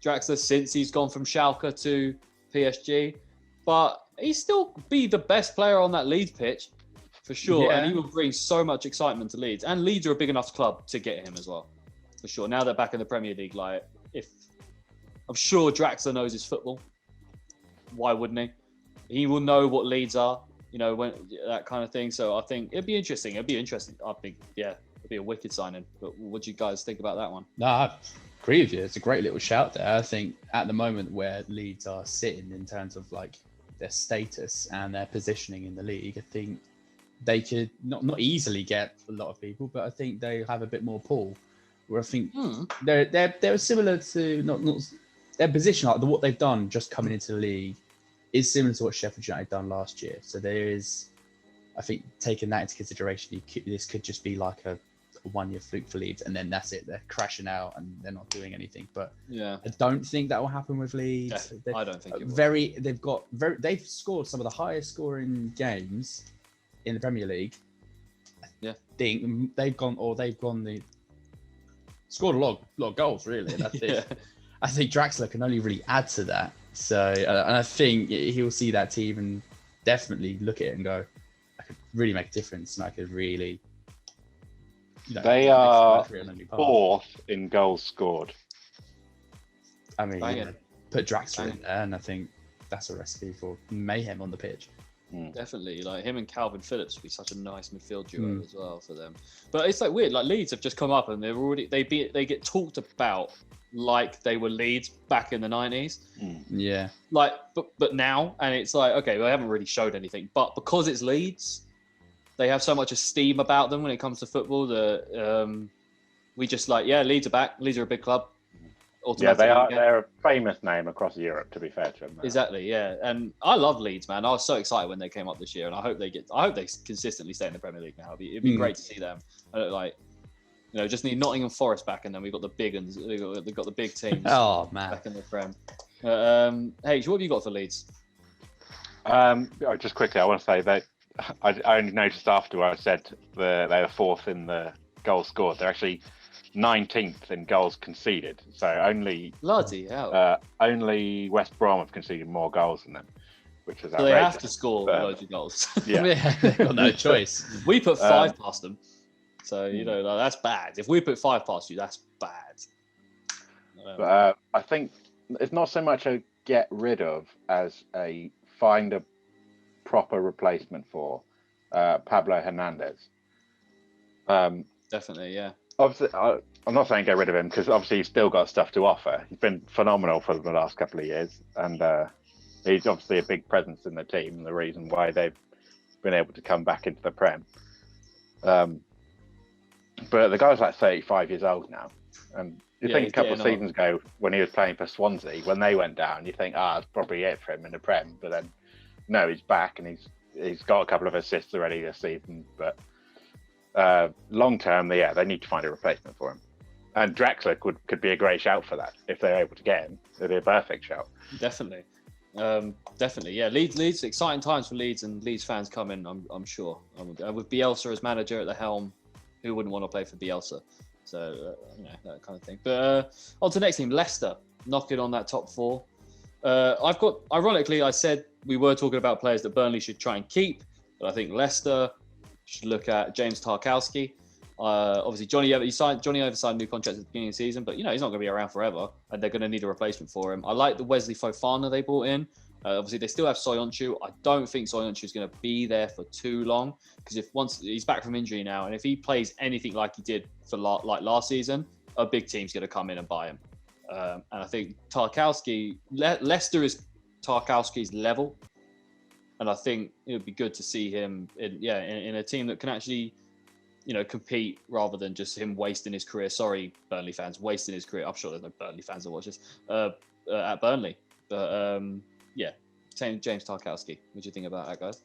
Draxler, since he's gone from Schalke to PSG, but he'd still be the best player on that Leeds pitch for sure, and he will bring so much excitement to Leeds. And Leeds are a big enough club to get him as well, for sure. Now they're back in the Premier League, I'm sure Draxler knows his football. Why wouldn't he? He will know what Leeds are, when that kind of thing. So I think it'd be interesting. I think, it'd be a wicked signing. But what do you guys think about that one? No, I agree with you. It's a great little shout there. I think at the moment where Leeds are sitting in terms of like their status and their positioning in the league, I think they could not easily get a lot of people, but I think they have a bit more pull. Where I think they're similar to not their position, like what they've done just coming into the league, is similar to what Sheffield United done last year. So there is, I think, taking that into consideration, this could just be like a 1-year fluke for Leeds, and then that's it. They're crashing out and they're not doing anything. But I don't think that will happen with Leeds. Yeah, I don't think it will. They've scored some of the highest scoring games in the Premier League. Yeah, they've scored a lot of goals, really. And I think Draxler can only really add to that. So, and I think he'll see that team and definitely look at it and go, I could really make a difference, and I could really. They are fourth in goals scored. I mean, put Draxler in there, and I think that's a recipe for mayhem on the pitch. Definitely, like him and Calvin Phillips would be such a nice midfield duo as well for them. But it's like weird. Like Leeds have just come up and they get talked about like they were Leeds back in the 90s. Yeah. Like, but now, and it's like, okay, well, they haven't really showed anything, but because it's Leeds, they have so much esteem about them when it comes to football that we just like, Leeds are back. Leeds are a big club. Yeah, they're a famous name across Europe, to be fair to them. Exactly, yeah. And I love Leeds, man. I was so excited when they came up this year, and I hope they consistently stay in the Premier League now. It'd be great to see them. Just need Nottingham Forest back, and then we've got the big ones. They've got the big teams. Oh man, back in the Prem. Hey, what have you got for Leeds? Just quickly, I want to say that I only noticed after I said they were fourth in the goals scored. They're actually 19th in goals conceded. So only bloody hell. Only West Brom have conceded more goals than them, which is outrageous. They have to score loads of goals. Yeah, they've got no choice. We put 5 past them. So, that's bad. If we put 5 past you, that's bad. But I think it's not so much a get rid of as find a proper replacement for Pablo Hernandez. Definitely, yeah. Obviously, I'm not saying get rid of him because obviously he's still got stuff to offer. He's been phenomenal for the last couple of years, and he's obviously a big presence in the team and the reason why they've been able to come back into the Prem. But the guy's like 35 years old now, and you think a couple of seasons ago when he was playing for Swansea, when they went down, you think, it's probably it for him in the Prem. But then, no, he's back and he's got a couple of assists already this season. But long term, they need to find a replacement for him. And Draxler could be a great shout for that if they're able to get him. It'd be a perfect shout. Definitely. Definitely, yeah. Leeds, exciting times for Leeds and Leeds fans coming. I'm sure. With Bielsa as manager at the helm, who wouldn't want to play for Bielsa? So that kind of thing. But on to the next team, Leicester, knocking on that top four. Ironically, I said we were talking about players that Burnley should try and keep, but I think Leicester should look at James Tarkowski. Obviously, Johnny Evans signed a new contract at the beginning of the season, but he's not going to be around forever, and they're going to need a replacement for him. I like the Wesley Fofana they brought in. Obviously, they still have Soyuncu. I don't think Soyuncu is going to be there for too long because once he's back from injury now, and if he plays anything like he did for last season, a big team's going to come in and buy him. And I think Tarkowski, Leicester is Tarkowski's level, and I think it would be good to see him in a team that can actually, compete rather than just him wasting his career. Sorry, Burnley fans, wasting his career. I'm sure there's no Burnley fans that watch this at Burnley, but. James Tarkowski. What do you think about that, guys?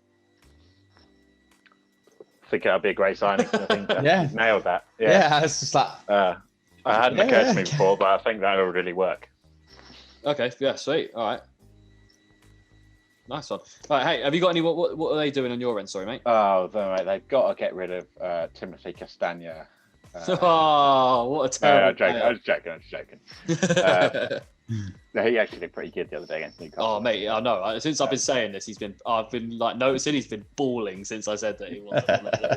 I think that'd be a great signing. I think he's nailed that. Yeah, it's just like I hadn't occurred to me before, but I think that would really work. Okay, yeah, sweet. All right, nice one. All right, hey, have you got any? What are they doing on your end? Sorry, mate. Oh, mate, they've got to get rid of Timothy Castagna. What a terrible! I was joking. He actually did pretty good the other day against Newcastle. Oh, mate, I know. Since I've been saying this, I've been noticing he's been balling since I said that he was.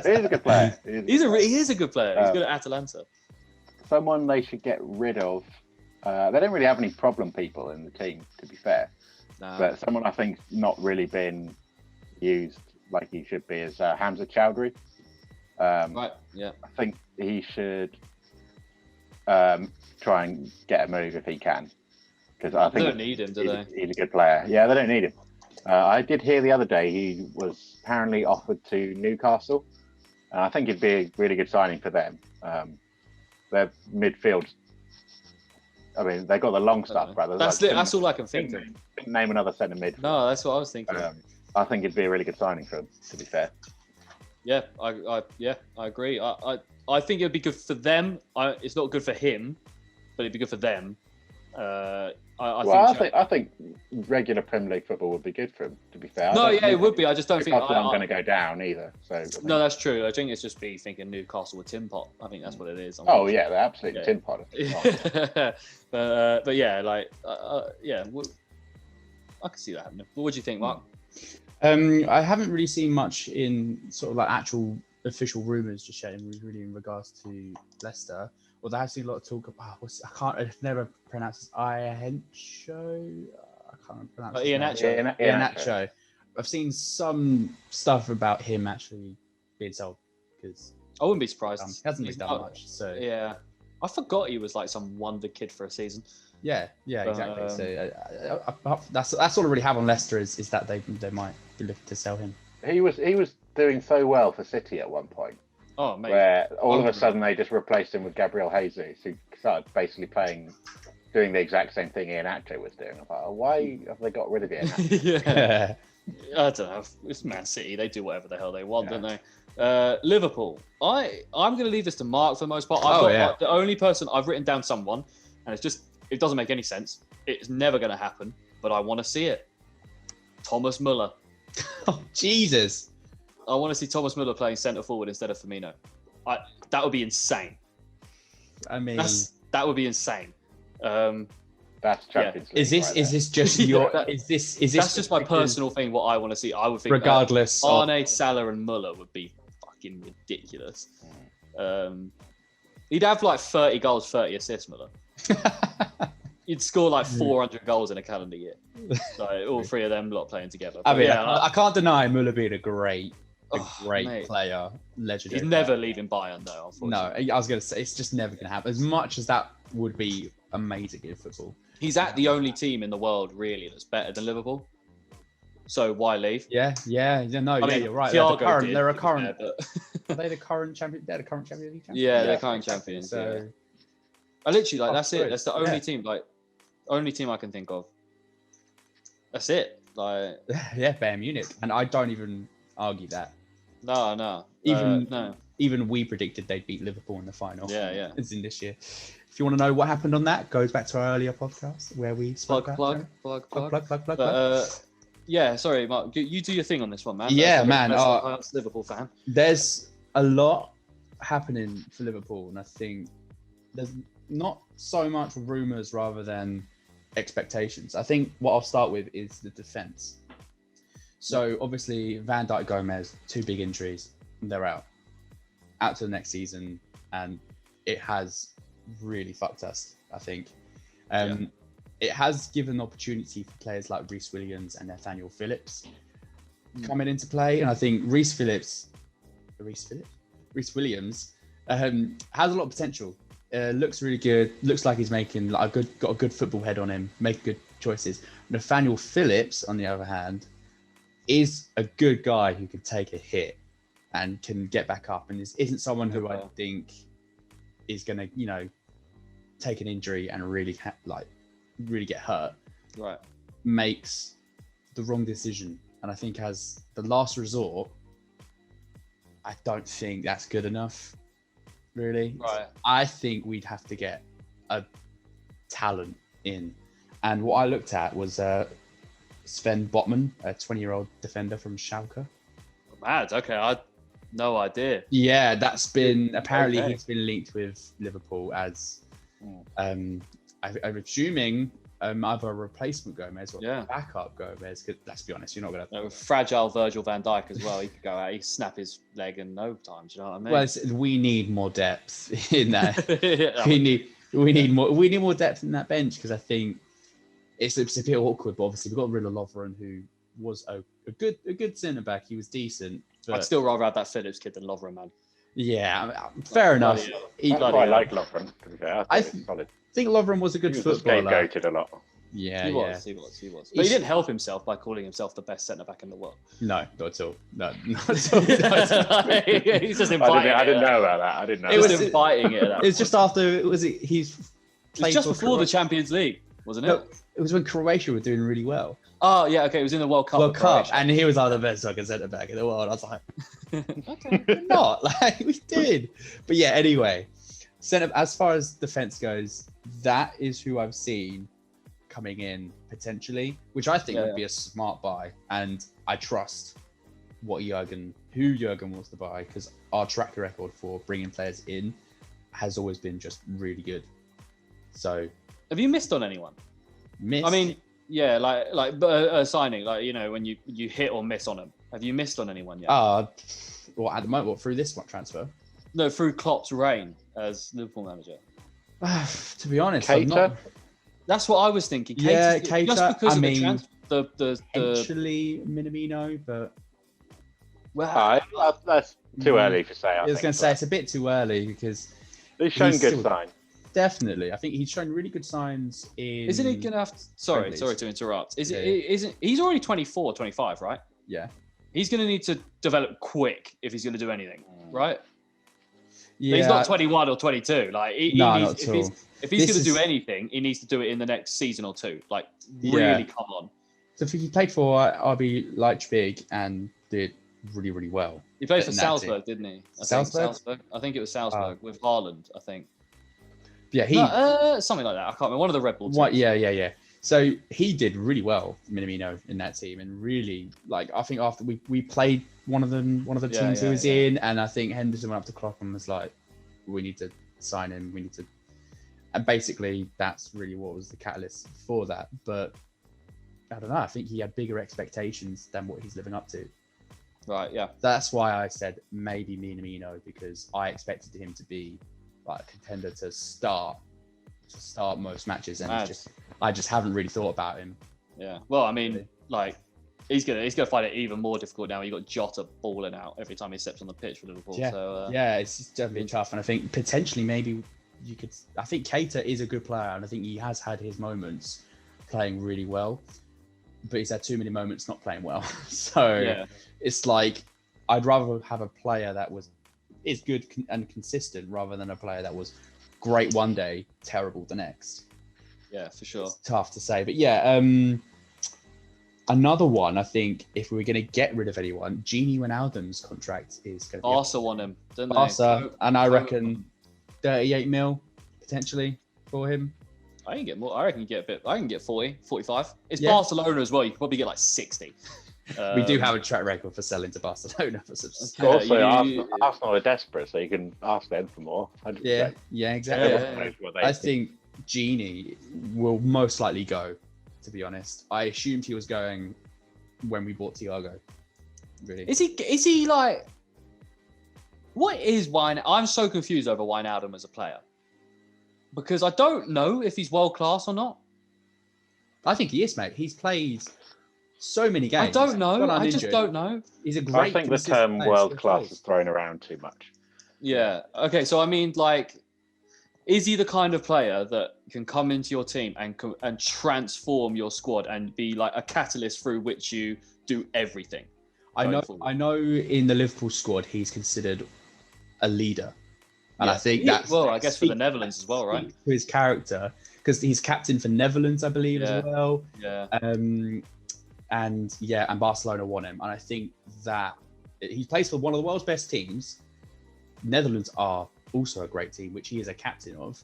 He's a good player. He is a good player. He's good at Atalanta. Someone they should get rid of. They don't really have any problem people in the team, to be fair. Nah. But someone I think's not really been used like he should be is Hamza Chowdhury. Right. Yeah. I think he should try and get a move if he can. Because I think they don't need him, do they? He's a good player. Yeah, they don't need him. I did hear the other day he was apparently offered to Newcastle. I think it'd be a really good signing for them. Their midfield. I mean, they got the Longstaff brothers. That's all I can think of. Name another centre mid. No, that's what I was thinking. I think it'd be a really good signing for them. To be fair. Yeah, I agree. I think it'd be good for them. It's not good for him, but it'd be good for them. I think regular Premier League football would be good for him. To be fair, it would be. I just don't think I'm going to go down either. So no, that's true. I think it's just be thinking Newcastle with Tin Pot. I think that's what it is. Yeah, they're absolutely Tin Pot. but yeah, I can see that happening. But what do you think, Mark? I haven't really seen much in sort of like actual official rumours just yet, really in regards to Leicester. Although I've seen a lot of talk about, I've never pronounced this, Iheanacho. I can't pronounce it. Iheanacho. I've seen some stuff about him actually being sold because I wouldn't be surprised. He hasn't really done much. So yeah, I forgot he was like some wonder kid for a season. Yeah, exactly. So that's all I really have on Leicester is that they might be looking to sell him. He was doing so well for City at one point. Oh, mate. Where all of a sudden they just replaced him with Gabriel Jesus, who started basically doing the exact same thing Iheanacho was doing. I thought, why have they got rid of Iheanacho? Yeah. I don't know. It's Man City. They do whatever the hell they want, don't they? Liverpool. I'm going to leave this to Mark for the most part. The only person I've written down someone, and it doesn't make any sense. It's never going to happen, but I want to see it. Thomas Muller. Oh, Jesus. I want to see Thomas Muller playing centre forward instead of Firmino. That would be insane. I mean, that would be insane. That's Champions League. Is this just your? Is this? That's just my personal thing. What I want to see. I would think regardless. Arne, Salah, and Muller would be fucking ridiculous. He'd have like 30 goals, 30 assists, Muller. You'd score like 400 goals in a calendar year. So all three of them lot playing together. But I can't deny Muller being a great a great player, legendary. He's never leaving Bayern, though, unfortunately. No, I was going to say, it's just never going to happen. As much as that would be amazing in football. He's at the only team in the world, really, that's better than Liverpool. So why leave? Yeah, you're right. They're a current. Are they the current champion? They're the current Champions League champions. Yeah, they're current champions. So, I literally that's it. That's the only team, only team I can think of. That's it. Bayern Munich, and I don't even argue that. No. Even we predicted they'd beat Liverpool in the final. Yeah. It's in this year. If you want to know what happened on that, goes back to our earlier podcast where we spoke plug. Yeah, sorry, Mark. You do your thing on this one, man. Yeah, man. Liverpool fan. There's a lot happening for Liverpool, and I think there's not so much rumours rather than expectations. I think what I'll start with is the defence. So obviously, Van Dijk, Gomez, 2 big injuries, and they're out to the next season, and it has really fucked us, I think. It has given opportunity for players like Reece Williams and Nathaniel Phillips coming into play. And I think Reece Williams has a lot of potential. Looks really good. Looks like he's making got a good football head on him, making good choices. Nathaniel Phillips, on the other hand, is a good guy who can take a hit and can get back up. And this isn't someone who I think is going to, take an injury and really get hurt, right? Makes the wrong decision, and I think as the last resort, I don't think that's good enough, really. Right. I think we'd have to get a talent in, and what I looked at was Sven Botman, a 20-year-old defender from Schalke. Mad. Okay, I had no idea. Yeah, that's been apparently he's been linked with Liverpool as. I'm assuming either a replacement Gomez or backup Gomez. Because let's be honest, you're not going to. Fragile Virgil van Dijk as well. He could go out, he'd snap his leg in no time. Do you know what I mean? Well, we need more depth in that. we need more depth in that bench because I think it's a bit awkward. But obviously, we've got Rilla Lovren, who was a good centre back. He was decent. But I'd still rather have that Phillips kid than Lovren, man. Yeah, fair enough. I like Lovren. I think Lovren was a good footballer. Scapegoated a lot. Yeah, he was. But he didn't help himself by calling himself the best centre back in the world. No, not at all. No, not at all. He's just inviting. I didn't know about that. I didn't know. It was inviting it. It was just after. He's. It was just before the Champions League, wasn't it? No, it was when Croatia were doing really well. Oh yeah, okay. It was in the World Cup. And he was the best fucking centre back in the world. I was like, okay, we're not we did. But yeah, anyway, as far as defence goes, that is who I've seen coming in potentially, which I think would be a smart buy, and I trust who Jurgen wants to buy because our track record for bringing players in has always been just really good. So, have you missed on anyone? I mean. Yeah, like signing, when you hit or miss on them. Have you missed on anyone yet? Well, at the moment, through this transfer? No, through Klopp's reign as Liverpool manager. To be honest, Keita? That's what I was thinking. Keita, just because of the potentially Minamino, but that's too early to say. I was going to say it's a bit too early because he's shown good signs. Definitely, I think he's shown really good signs in. Isn't he gonna have to? Sorry to interrupt. Isn't he's already 24, 25, right? Yeah. He's gonna need to develop quick if he's gonna do anything, right? Yeah. But he's not 21 or 22. Like not at all. If he's gonna do anything, he needs to do it in the next season or two. Like really come on. So if he played for RB Leipzig and did really, really well. He played for Salzburg, didn't he? Salzburg? I think it was Salzburg with Haaland, I think. Yeah, something like that. I can't remember. One of the Red Bull teams. Yeah. So he did really well, Minamino, in that team, and really, I think after we played one of the teams he was in, and I think Henderson went up to Klopp and was like, "We need to sign him. We need to," and basically that's really what was the catalyst for that. But I don't know. I think he had bigger expectations than what he's living up to. Right. Yeah. That's why I said maybe Minamino, because I expected him to be like a contender to start most matches, and I just haven't really thought about him. Yeah. Well, I mean, He's gonna find it even more difficult now. You got Jota balling out every time he steps on the pitch for Liverpool. Yeah, So, it's definitely tough, and I think potentially maybe you could. I think Keita is a good player, and I think he has had his moments playing really well, but he's had too many moments not playing well. So it's like I'd rather have a player that is good and consistent rather than a player that was great one day, terrible the next. Yeah, for sure. It's tough to say, but yeah. Another one, I think, if we were going to get rid of anyone, Gini Wijnaldum's contract is going to be... Barca want him, don't they? Barca, and I reckon 38 mil, potentially, for him. I can get more. I reckon you get a bit. I can get 40, 45. It's Yeah. Barcelona as well. You could probably get like 60. We do have a track record for selling to Barcelona for some... Also, Arsenal are desperate, so you can ask them for more. 100%. Yeah, exactly. Everyone knows I think Gini will most likely go, to be honest. I assumed he was going when we bought Thiago. Really? Is he like? What is Wijnaldum? I'm so confused over Wijnaldum as a player because I don't know if he's world class or not. I think he is, mate. He's played so many games. I don't know. Gone I just uninjured. don't know. He's a great. I think the consistent term player, world scores class goals. is thrown around too much. Yeah. Okay. So I mean, like, is he the kind of player that can come into your team and transform your squad and be like a catalyst through which you do everything? I know. In the Liverpool squad, he's considered a leader, and I think that's I guess for the Netherlands as well, right? To his character, because he's captain for Netherlands, I believe, as well. Yeah. And Barcelona want him, and I think that he plays for one of the world's best teams. Netherlands are also a great team, which he is a captain of,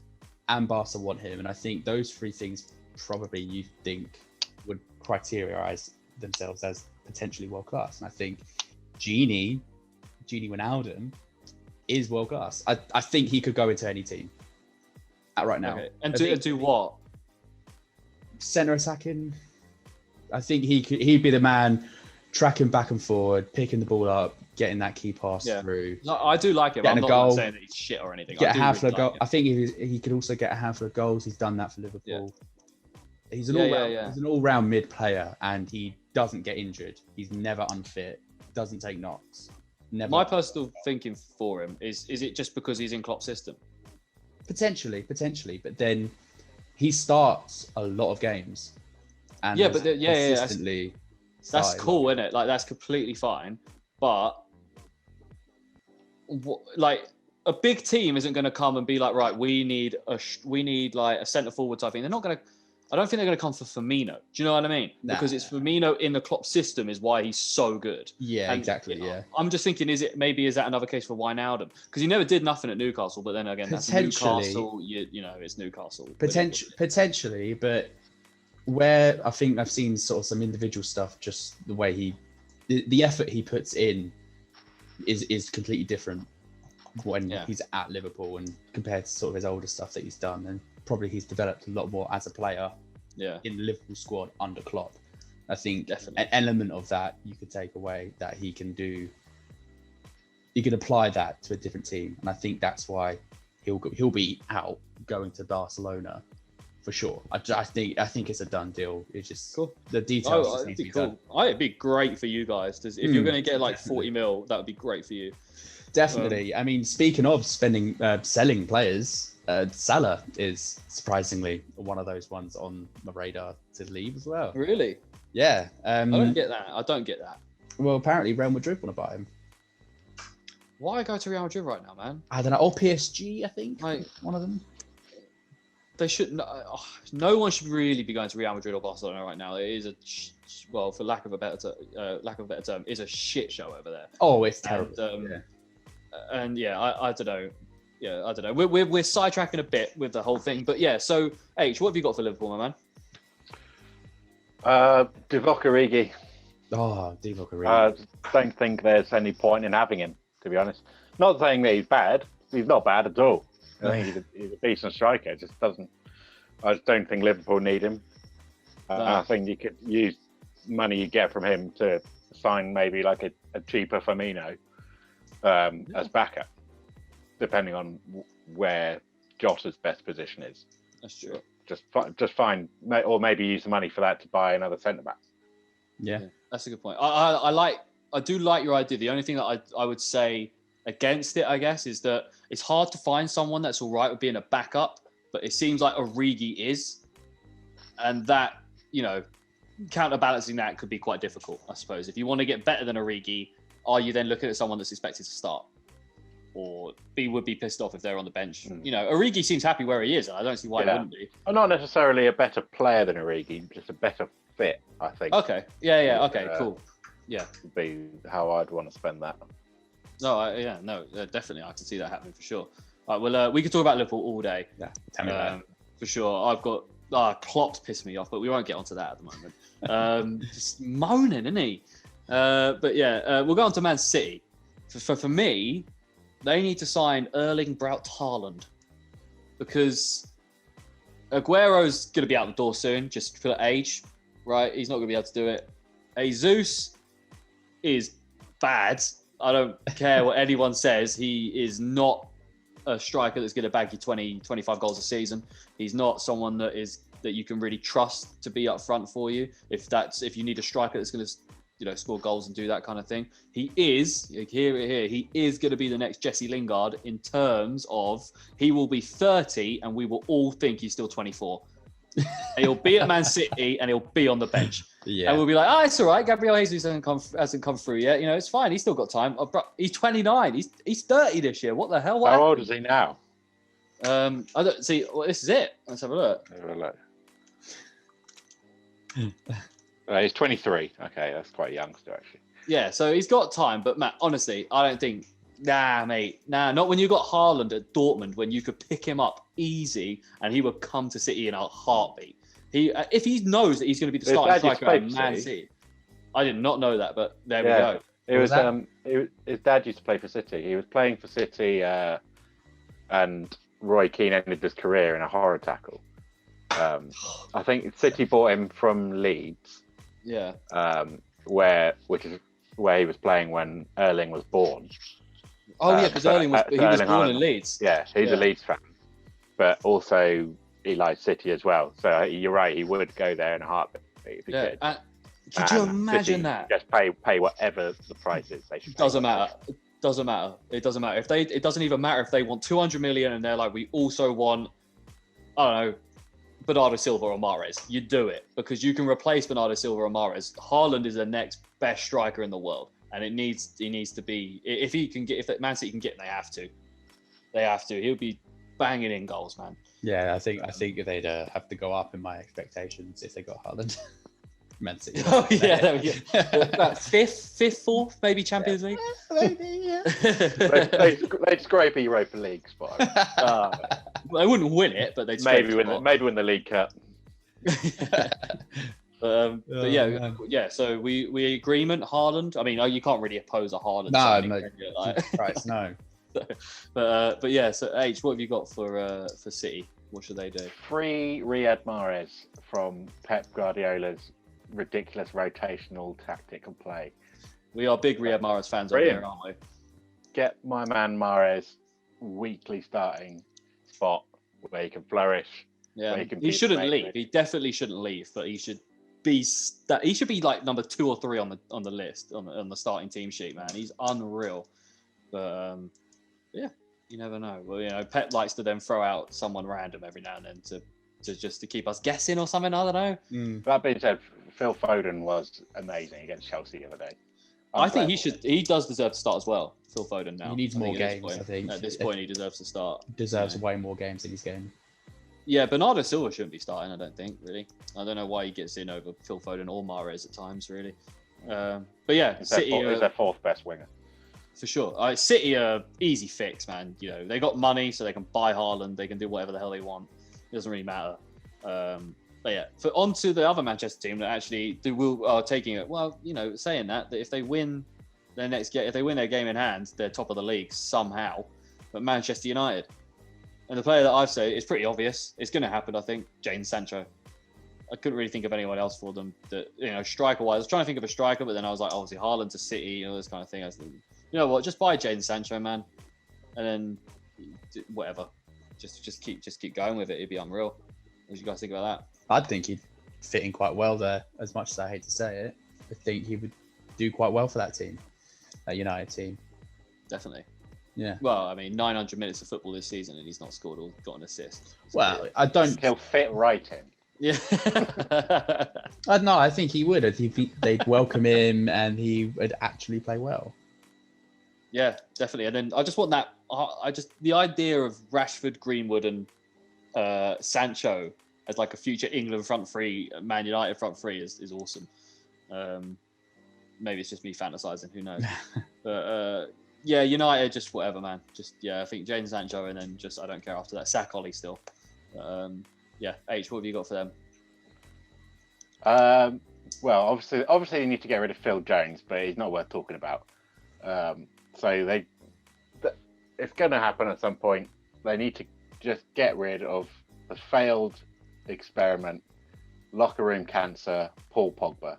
and Barca want him, and I think those three things probably you think would criterize themselves as potentially world class. And I think Gini Wijnaldum is world class. I think he could go into any team right now. Okay. And do what? Center attacking. I think he'd be the man tracking back and forward, picking the ball up, getting that key pass through. No, I do like him. I'm not like saying that he's shit or anything. Get a handful of goals. I think he could also get a handful of goals. He's done that for Liverpool. Yeah. He's an all-round mid player, and he doesn't get injured. He's never unfit. Doesn't take knocks. Never. My personal thinking for him is it just because he's in Klopp's system? Potentially, but then he starts a lot of games. And consistently. That's cool, isn't it? Like that's completely fine. But like a big team isn't going to come and be like, right, we need like a centre forward type thing. They're not going to. I don't think they're going to come for Firmino. Do you know what I mean? Nah. Because it's Firmino in the Klopp system is why he's so good. Yeah, and, exactly. Yeah. I'm just thinking, is that another case for Wijnaldum? Because he never did nothing at Newcastle, but then again, that's Newcastle. You know, it's Newcastle. Potentially, but where I think I've seen sort of some individual stuff, just the way the effort he puts in is completely different when he's at Liverpool and compared to sort of his older stuff that he's done, and probably he's developed a lot more as a player in the Liverpool squad under Klopp. I think an element of that you could take away that he can do. You can apply that to a different team, and I think that's why he'll be out going to Barcelona for sure. I think it's a done deal. It's just cool. The details just need to be done. It'd be great for you guys. If you're going to get like 40 mil, that would be great for you. Definitely. I mean, speaking of selling players, Salah is surprisingly one of those ones on my radar to leave as well. Really? Yeah. I don't get that. Well, apparently Real Madrid want to buy him. Why go to Real Madrid right now, man? I don't know. Or PSG, I think. Like one of them. They should. No one should really be going to Real Madrid or Barcelona right now. It is for lack of a better term, is a shit show over there. Oh, it's terrible. And, I don't know. Yeah, I don't know. We're sidetracking a bit with the whole thing, but yeah. So, H, what have you got for Liverpool, my man? Divock Origi. Oh, Divock Origi. I don't think there's any point in having him, to be honest. Not saying that he's bad. He's not bad at all. I think he's a decent striker. I just don't think Liverpool need him. I think you could use money you get from him to sign maybe like a cheaper Firmino as backup, depending on where Jota's best position is. That's true. Just find, or maybe use the money for that to buy another centre back. Yeah, That's a good point. I do like your idea. The only thing that I would say against it, I guess, is that it's hard to find someone that's all right with being a backup, but it seems like Origi is, and that, you know, counterbalancing that could be quite difficult, I suppose. If you want to get better than Origi, are you then looking at someone that's expected to start, or would be pissed off if they're on the bench? You know, Origi seems happy where he is, and I don't see why he wouldn't be. I'm not necessarily a better player than Origi, just a better fit, I think. Okay. Yeah. Okay. Cool. Yeah. Would be how I'd want to spend that. No, definitely, I can see that happening for sure. All right, well, we could talk about Liverpool all day. Yeah, tell me about it. For sure. I've got Klopp's pissed me off, but we won't get onto that at the moment. Just moaning, isn't he? But yeah, we'll go on to Man City. For me, they need to sign Erling Braut Haaland, because Aguero's going to be out the door soon, just for age, right? He's not going to be able to do it. Jesus is bad. I don't care what anyone says. He is not a striker that's going to bag you 20, 25 goals a season. He's not someone that you can really trust to be up front for you. If you need a striker that's going to, you know, score goals and do that kind of thing. He is, he is going to be the next Jesse Lingard in terms of he will be 30 and we will all think he's still 24. And he'll be at Man City and he'll be on the bench. Yeah. And we'll be like, it's all right. Gabriel Jesus hasn't come through yet. You know, it's fine. He's still got time. He's 29. He's 30 this year. What the hell? How old is he now? I don't see. Well, this is it. Let's have a look. He's 23. Okay, that's quite young still, actually. Yeah, so he's got time. But Matt, honestly, I don't think. Nah, mate. Nah, not when you got Haaland at Dortmund, when you could pick him up easy and he would come to City in a heartbeat. If he knows that he's going to be the starting striker at Man City. I did not know that, but there we go. It was his dad used to play for City. He was playing for City, and Roy Keane ended his career in a horror tackle. I think City bought him from Leeds. Yeah. Which is where he was playing when Erling was born. Oh yeah, because Erling was born in Leeds. Yeah, he's a Leeds fan, but also he likes City as well. So you're right, he would go there in a heartbeat if he could. Could you imagine City that? Just pay whatever the price is. They should. Doesn't matter. It doesn't matter. It doesn't matter. It doesn't even matter if they want 200 million and they're like, we also want, I don't know, Bernardo Silva or Mahrez. You do it because you can replace Bernardo Silva or Mahrez. Haaland is the next best striker in the world, and he needs to be. If Man City can get him, they have to. He'll be banging in goals, man. Yeah, I think they'd have to go up in my expectations if they got Haaland. Man City. Oh yeah, there we go. About fifth, fourth, maybe Champions League. Maybe, yeah. They'd scrape a Europa League spot. They wouldn't win it, but they'd maybe win the League Cup. But yeah. So we agreement Haaland. I mean, you can't really oppose a Haaland. No. But yeah. So H, what have you got for City? What should they do? Free Riyad Mahrez from Pep Guardiola's ridiculous rotational tactic and play. We are big Riyad Mahrez fans over here, aren't we? Get my man Mahrez weekly starting spot where he can flourish. Yeah, he shouldn't leave. He definitely shouldn't leave, but he should be like number 2 or 3 on the list on the starting team sheet, man. He's unreal. But yeah, you never know. Well, you know, Pep likes to then throw out someone random every now and then to keep us guessing or something. I don't know. That being said, Phil Foden was amazing against Chelsea the other day. I think he does deserve to start as well. Phil Foden now. He needs more games. I think at this point he deserves to start. Deserves way more games in his game. Yeah, Bernardo Silva shouldn't be starting. I don't think really. I don't know why he gets in over Phil Foden or Mahrez at times really. But yeah, City is their 4th best winger. For sure. City are easy fix, man. You know, they got money, so they can buy Haaland. They can do whatever the hell they want. It doesn't really matter. But yeah, on to the other Manchester team that actually are taking it. Well, you know, saying that if they win their next game, if they win their game in hand, they're top of the league somehow. But Manchester United, and the player that I've said, it's pretty obvious. It's going to happen, I think. Jadon Sancho. I couldn't really think of anyone else for them that, you know, striker-wise. I was trying to think of a striker, but then I was like, obviously Haaland to City, you know, this kind of thing. I was thinking, you know what? Just buy Jadon Sancho, man, and then whatever. Just keep going with it. It'd be unreal. What do you guys think about that? I think he'd fit in quite well there, as much as I hate to say it. I think he would do quite well for that team, that United team. Definitely. Yeah. Well, I mean, 900 minutes of football this season, and he's not scored or got an assist. Well, I don't. He'll fit right in. Yeah. I don't know. I think he would. I think they'd welcome him, and he would actually play well. Yeah, definitely. And then I just want that. The idea of Rashford, Greenwood, and Sancho as like a future England front three, Man United front three is awesome. Maybe it's just me fantasizing. Who knows? But yeah, United, just whatever, man. Just I think Jadon Sancho, and then just I don't care after that. Sack Ollie still. Yeah, H, what have you got for them? Well, obviously, you need to get rid of Phil Jones, but he's not worth talking about. So it's going to happen at some point. They need to just get rid of the failed experiment, locker room cancer, Paul Pogba.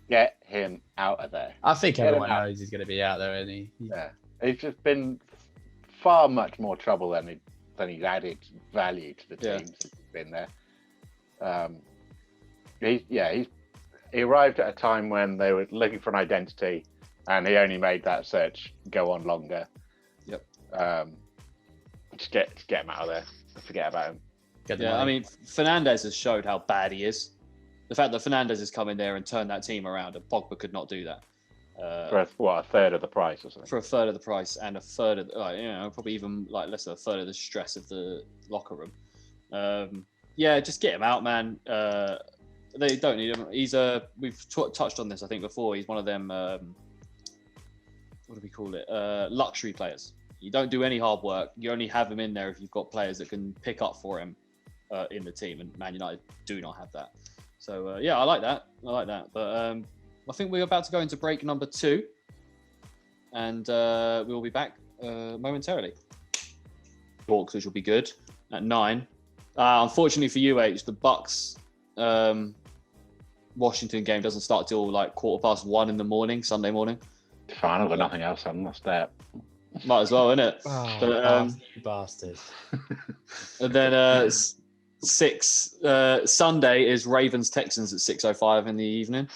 Get him out of there. I think everyone knows he's going to be out there, isn't he? Yeah, he's just been far much more trouble than he's added value to the team since he's been there. He arrived at a time when they were looking for an identity, and he only made that search go on longer. Yep. Just get him out of there. Forget about him. I mean, Fernandes has showed how bad he is. The fact that Fernandes has come in there and turned that team around, and Pogba could not do that. For a third of the price or something. For a third of the price and a third of, probably even like less than a third of the stress of the locker room. Just get him out, man. They don't need him. We've touched on this, I think, before. He's one of them. What do we call it? Luxury players. You don't do any hard work. You only have him in there if you've got players that can pick up for him in the team. And Man United do not have that. So I like that. But I think we're about to go into break number 2, and we'll be back momentarily. Talks, which will be good at 9. Unfortunately for UH, the Bucks Washington game doesn't start till like 1:15 in the morning, Sunday morning. Fine, I've got nothing else. I'm not there. Might as well, innit? Oh, But, bastard. And then 6 Sunday is Ravens Texans at 6:05 in the evening,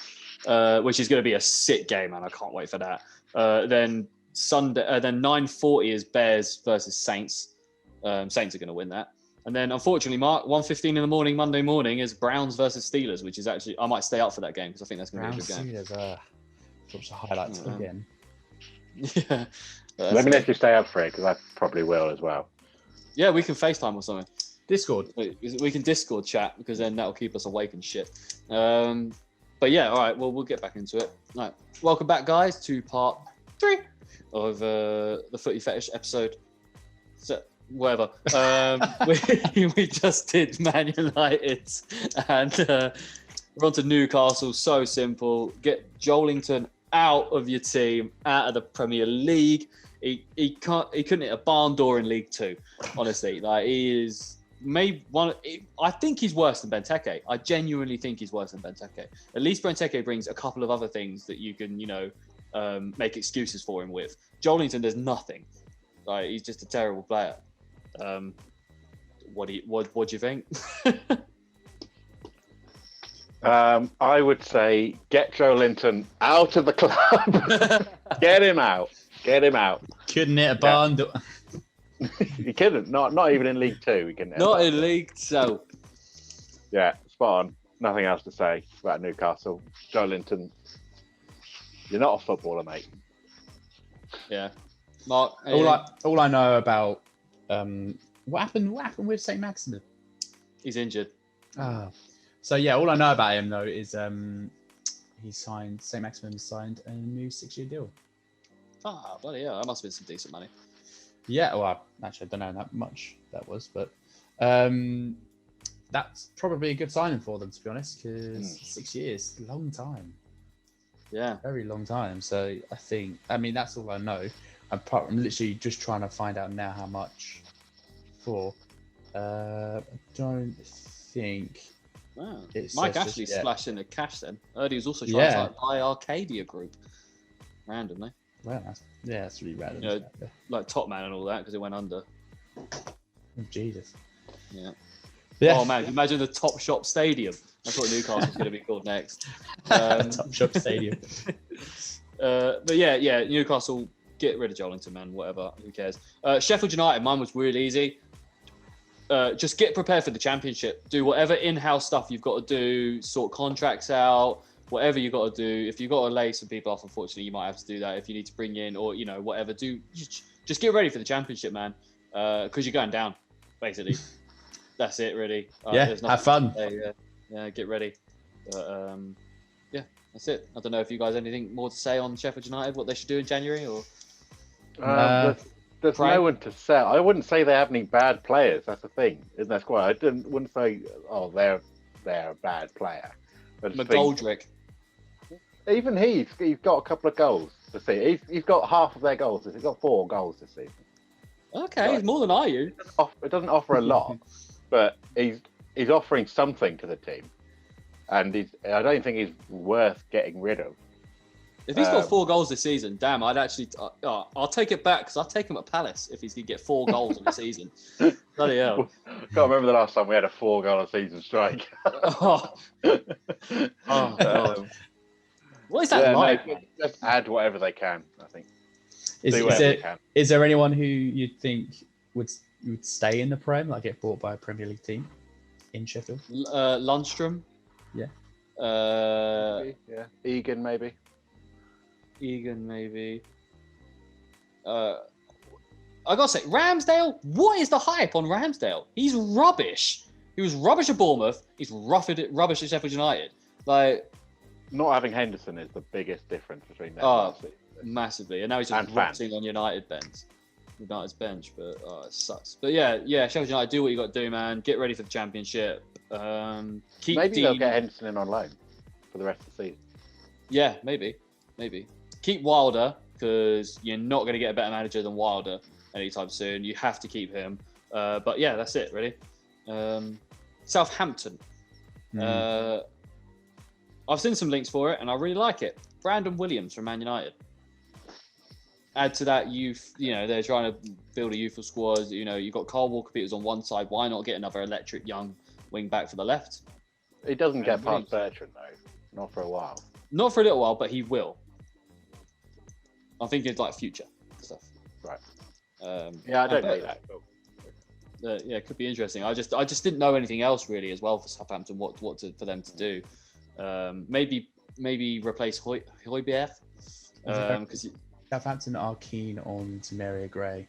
which is going to be a sick game, and I can't wait for that. Then 9:40 is Bears versus Saints. Saints are going to win that. And then unfortunately, Mark, 1:15 in the morning, Monday morning, is Browns versus Steelers, which is actually I might stay up for that game because I think that's going to be a good game. Steelers, drops a highlight again. Yeah. Let me know if you stay up for it, because I probably will as well. Yeah, we can FaceTime or something. Discord. We can Discord chat, because then that'll keep us awake and shit. But yeah, all right. Well, we'll get back into it. All right. Welcome back, guys, to part 3 of the Footy Fetish episode. So, whatever. We just did Man United, and we're on to Newcastle. So simple. Get Joelinton out of your team, out of the Premier League. He couldn't hit a barn door in League 2. Honestly, like he is maybe one. I think he's worse than Benteke. I genuinely think he's worse than Benteke. At least Benteke brings a couple of other things that you can, make excuses for him with. Joelinton does nothing. Like he's just a terrible player. What do you think? I would say get Joelinton out of the club. Get him out. Couldn't hit a barn door. He couldn't. Not even in League 2. He couldn't. Not in League 2. Yeah, spot on. Nothing else to say about Newcastle. Joelinton, you're not a footballer, mate. Yeah. Mark, all I know about what happened with St. Maximin? He's injured. So yeah, all I know about him though is St. Maximin signed a new 6-year deal. Bloody hell, that must have been some decent money. Yeah, well, actually, I don't know how much that was, but that's probably a good signing for them, to be honest, because 6 years, long time. Yeah. Very long time. So I mean, that's all I know. I'm literally just trying to find out now how much for. I don't think. Wow. Mike Ashley splashed in the cash then. He was also trying to buy Arcadia Group randomly. Well, that's really random. Like Top Man and all that, because it went under. Oh, Jesus. Yeah. Yeah. Oh man, imagine the Top Shop Stadium. That's what Newcastle's going to be called next. Topshop Stadium. But yeah, Newcastle, get rid of Joelinton, man. Whatever, who cares? Sheffield United, mine was really easy. Just get prepared for the Championship. Do whatever in-house stuff you've got to do. Sort contracts out. Whatever you got to do. If you've got to lay some people off, unfortunately, you might have to do that. If you need to bring in or whatever, just get ready for the Championship, man. Because you're going down, basically. That's it, really. Have fun. Yeah, get ready. But yeah, that's it. I don't know if you guys have anything more to say on Sheffield United, what they should do in January, or there's no one to sell. I wouldn't say they have any bad players. That's the thing. Isn't that squad? Wouldn't say, they're a bad player. McGoldrick. Even he's got a couple of goals to see. He's got half of their goals. He's got 4 goals this season. Okay, he's more than I you. It doesn't offer a lot, but he's offering something to the team, and I don't think he's worth getting rid of. If he's got 4 goals this season, damn, I'd actually. I'll take it back because I'll take him at Palace if he's going to get 4 goals in the season. Bloody hell! Can't remember the last time we had a 4-goal-a-season strike. What is that like? No, just add whatever they can. I think. Is there anyone who you'd think would stay in the Prem, like get bought by a Premier League team in Sheffield? Lundstrom. Yeah. Egan maybe. I gotta say, Ramsdale. What is the hype on Ramsdale? He's rubbish. He was rubbish at Bournemouth. He's rubbish at Sheffield United. Like, not having Henderson is the biggest difference between them. Massively, and now he's just rotting on United's bench. But it sucks. But yeah, Sheffield United, do what you got to do, man. Get ready for the Championship. Maybe they'll get Henderson in on loan for the rest of the season. Yeah, maybe. Keep Wilder because you're not going to get a better manager than Wilder anytime soon. You have to keep him. But yeah, that's it, really. Southampton. I've seen some links for it, and I really like it. Brandon Williams from Man United. Add to that youth, they're trying to build a youthful squad. You've got Carl Walker-Peters on one side. Why not get another electric young wing back for the left? He doesn't get past Bertrand, though. Not for a while. Not for a little while, but he will. I'm thinking like future stuff. Right. I don't know that. Yeah, it could be interesting. I just didn't know anything else really as well for Southampton. For them to do. Maybe replace Højbjerg. Because Southampton are keen on Samaria Gray.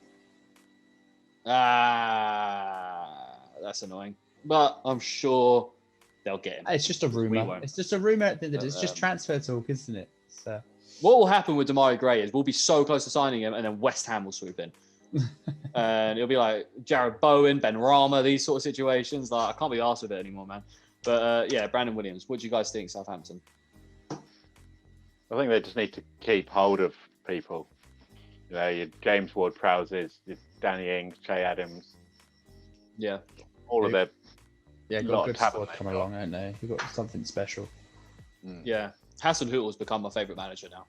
That's annoying. But I'm sure they'll get him. It's just a rumor. It's just a rumor at the end of it. It's just transfer talk, isn't it? So what will happen with Demarai Gray is we'll be so close to signing him, and then West Ham will swoop in. And it'll be like Jared Bowen, Ben Rama, these sort of situations. Like, I can't be arsed with it anymore, man. But Brandon Williams. What do you guys think, Southampton? I think they just need to keep hold of people. Your James Ward-Prowses, your Danny Ings, Che Adams. Yeah. All of their... Yeah, got a good squad coming along, haven't they? You've got something special. Yeah. Hassan Hüttel's become my favourite manager now.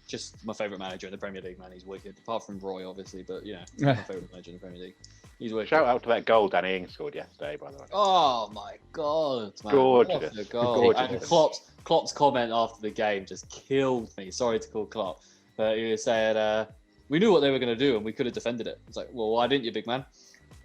Just my favourite manager in the Premier League, man. He's wicked. Apart from Roy, obviously, but my favourite manager in the Premier League. He's wicked. Shout out to that goal Danny Ings scored yesterday, by the way. Oh my god, man. Gorgeous. What a goal. And Klopp's comment after the game just killed me. Sorry to call Klopp, but he was saying, we knew what they were going to do and we could have defended it. It's like, well, why didn't you, big man?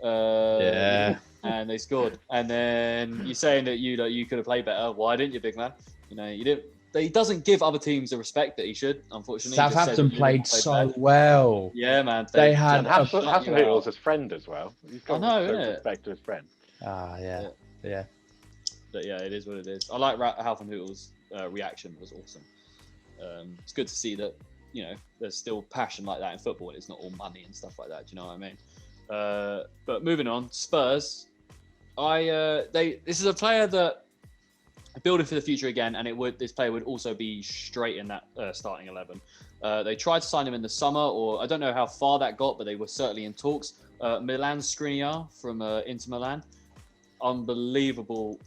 Yeah. And they scored. And then you're saying that you could have played better. Why didn't you, big man? You didn't. He doesn't give other teams the respect that he should, unfortunately. Southampton played so well. Yeah, man. They had Hassan Hüttel's his friend as well. He's got respect to his friend. Yeah. But yeah, it is what it is. I like Hassan Hüttel's reaction. Was awesome. It's good to see that there's still passion like that in football. It's not all money and stuff like that. Do you know what I mean? But moving on, Spurs. This is a player that building for the future again, and this player would also be straight in that starting 11. They tried to sign him in the summer, or I don't know how far that got, but they were certainly in talks. Milan Skriniar from Inter Milan, unbelievable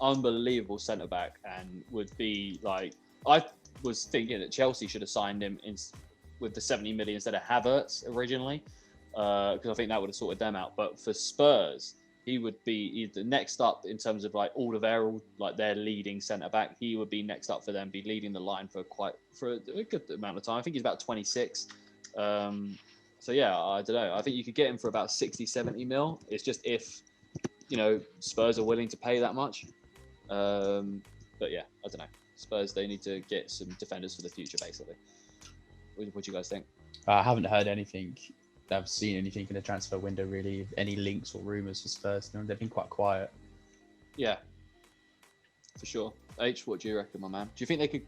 centre back, and would be like, I was thinking that Chelsea should have signed him with the 70 million instead of Havertz originally, because I think that would have sorted them out. But for Spurs, He would be either next up in terms of like Alderweireld, like their leading centre back. He would be next up for them, be leading the line for a good amount of time. I think he's about 26. So yeah, I don't know. I think you could get him for about 60, 70 mil. It's just if, Spurs are willing to pay that much. But yeah, I don't know. Spurs, they need to get some defenders for the future, basically. What do you guys think? I haven't heard anything. I've seen anything in the transfer window, really. Any links or rumours for Spurs. They've been quite quiet. Yeah, for sure. H, what do you reckon, my man? Do you think they could?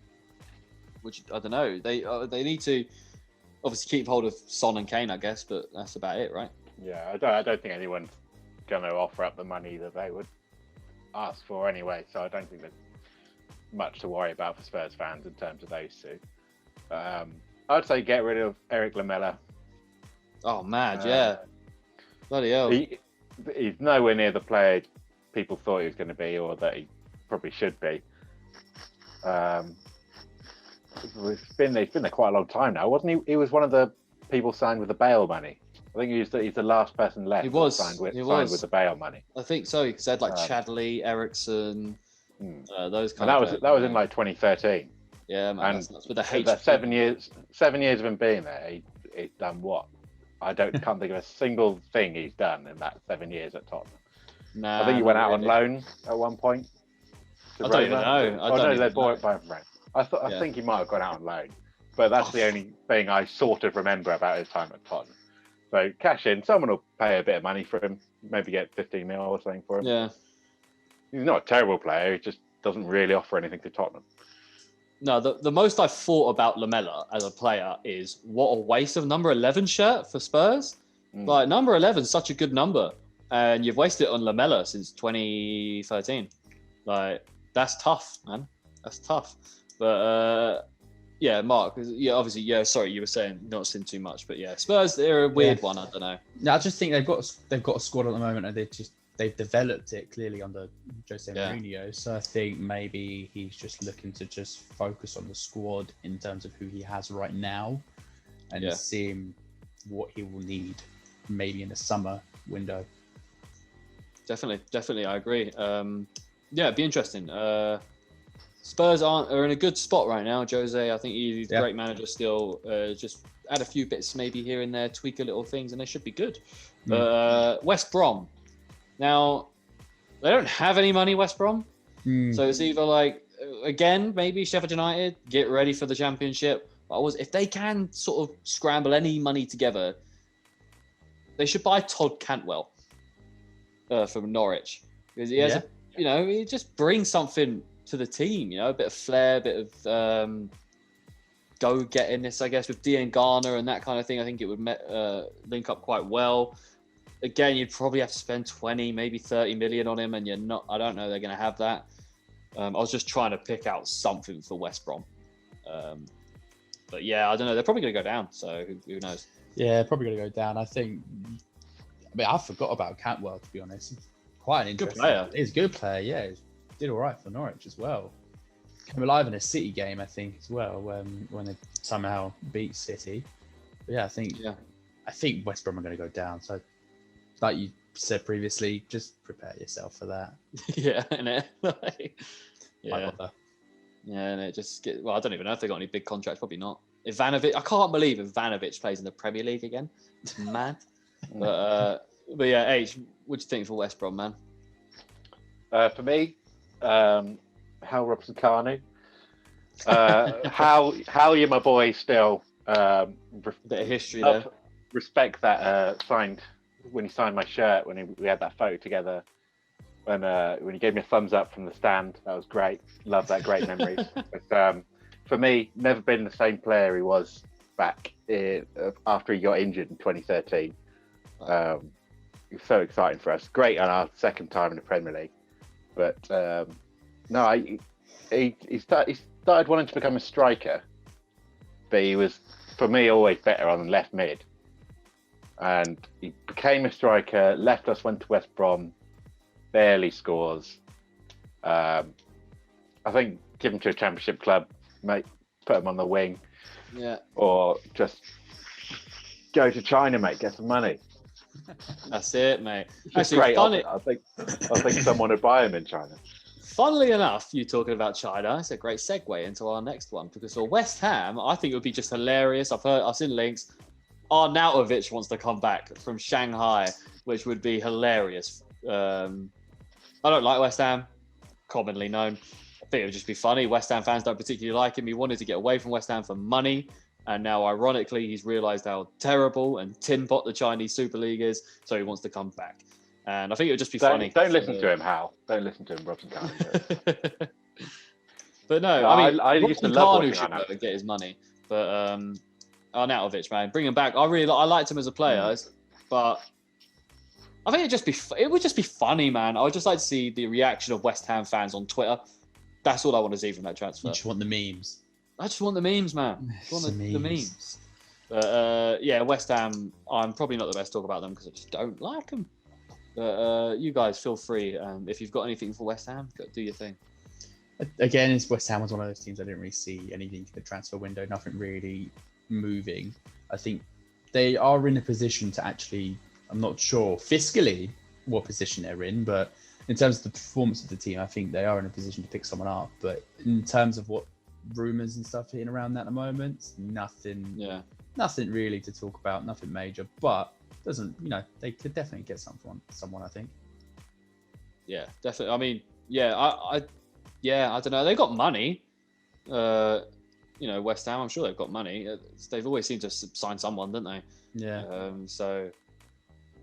I don't know. They need to obviously keep hold of Son and Kane, I guess, but that's about it, right? Yeah, I don't think anyone's going to offer up the money that they would ask for anyway. So I don't think there's much to worry about for Spurs fans in terms of those two. I'd say get rid of Eric Lamela. Oh, mad, yeah. Bloody hell. He's nowhere near the player people thought he was going to be, or that he probably should be. He's been there quite a long time now, wasn't he? He was one of the people signed with the Bale money. I think he's the last person left. He was signed with the Bale money. I think so. He said like Chadley, Ericsson, those kind of. That was in like 2013. Yeah, man. And that's with the H. 7 years of him being there, he's done what? Can't think of a single thing he's done in that 7 years at Tottenham. Nah, I think he went out on loan at one point. I don't even know. They bought it by Rome. I think he might have gone out on loan, but that's the only thing I sort of remember about his time at Tottenham. So cash in. Someone will pay a bit of money for him. Maybe get 15 mil or something for him. Yeah. He's not a terrible player. He just doesn't really offer anything to Tottenham. No, the most I've thought about Lamela as a player is what a waste of number 11 shirt for Spurs. Like number 11 is such a good number, and you've wasted it on Lamela since 2013. Like that's tough, man. That's tough. But yeah, Mark. Yeah, obviously, yeah. Sorry, you were saying not seeing too much, but yeah, Spurs, they're a weird one. I don't know. No, I just think they've got a squad at the moment, and they've developed it clearly under Jose Mourinho. So I think maybe he's just looking to just focus on the squad in terms of who he has right now, and seeing what he will need maybe in the summer window. Definitely, I agree. Yeah, it'd be interesting. Spurs are in a good spot right now. Jose, I think he's a great manager still. Just add a few bits maybe here and there, tweak a little things, and they should be good. West Brom. Now, they don't have any money, West Brom. So it's either like, again, maybe Sheffield United, get ready for the Championship. But if they can sort of scramble any money together, they should buy Todd Cantwell from Norwich. Because he has, he just brings something to the team, a bit of flair, a bit of go-gettingness, I guess, with Dean Garner and that kind of thing. I think it would link up quite well. Again, you'd probably have to spend 20, maybe 30 million on him, and I don't know they're going to have that. I was just trying to pick out something for West Brom. But yeah, I don't know. They're probably going to go down, so who knows? Yeah, probably going to go down. I forgot about Cantwell, to be honest. Quite an interesting player. He's a good player, yeah. He did all right for Norwich as well. Came alive in a City game, I think, as well, when they somehow beat City. But yeah, I think West Brom are going to go down. So, like you said previously, just prepare yourself for that. Yeah, innit? Yeah, and it just I don't even know if they got any big contracts. Probably not. Ivanovic, I can't believe Ivanovic plays in the Premier League again. It's mad. But yeah, H, what do you think for West Brom, man? For me, Hal Robson-Kanu. Hal, you're my boy still. Bit of history there. Respect that when he signed my shirt, when we had that photo together, when he gave me a thumbs up from the stand. That was great. Love that. Great memories. But for me, never been the same player he was back after he got injured in 2013. It was so exciting for us. Great on our second time in the Premier League. But he started wanting to become a striker, but he was, for me, always better on left mid. And he became a striker, left us, went to West Brom, barely scores. I think give him to a Championship club, mate, put him on the wing. Yeah. Or just go to China, mate, get some money. That's it, mate. It's just Actually, great. I think someone would buy him in China. Funnily enough, you talking about China, it's a great segue into our next one because for West Ham, I think it would be just hilarious. I've seen links. Arnautovic wants to come back from Shanghai, which would be hilarious. I don't like West Ham, commonly known. I think it would just be funny. West Ham fans don't particularly like him. He wanted to get away from West Ham for money. And now, ironically, he's realised how terrible and tin pot the Chinese Super League is. So he wants to come back. And I think it would just be funny. Don't listen to him, Hal. Don't listen to him, Robson Khan. But no, I mean, I used to love watching should go and get his money. But Arnautovic, man, bring him back. I liked him as a player, but I think it would just be funny, man. I would just like to see the reaction of West Ham fans on Twitter. That's all I want to see from that transfer. You just want the memes. I just want the memes, man. I just want the memes. But yeah, West Ham, I'm probably not the best to talk about them because I just don't like them. But you guys feel free. If you've got anything for West Ham, do your thing. Again, West Ham was one of those teams I didn't really see anything in the transfer window. Nothing really moving. I think they are in a position to actually, I'm not sure fiscally what position they're in, but in terms of the performance of the team, I think they are in a position to pick someone up. But in terms of what rumours and stuff hitting around that at the moment, nothing really to talk about, nothing major. But they could definitely get someone, I think. Yeah, definitely. I mean, I don't know. They got money. West Ham, I'm sure they've got money. They've always seemed to sign someone, don't they? Yeah. So,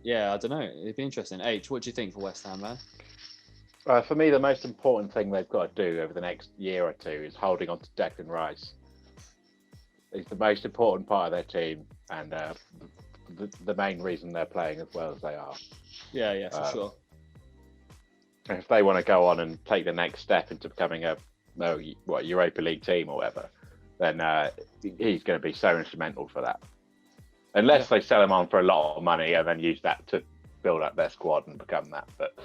yeah, I don't know. It'd be interesting. H, what do you think for West Ham, man? For me, the most important thing they've got to do over the next year or two is holding on to Declan Rice. He's the most important part of their team and the main reason they're playing as well as they are. Yeah, for sure. If they want to go on and take the next step into becoming a Europa League team or whatever, then he's going to be so instrumental for that. Unless they sell him on for a lot of money and then use that to build up their squad and become that. But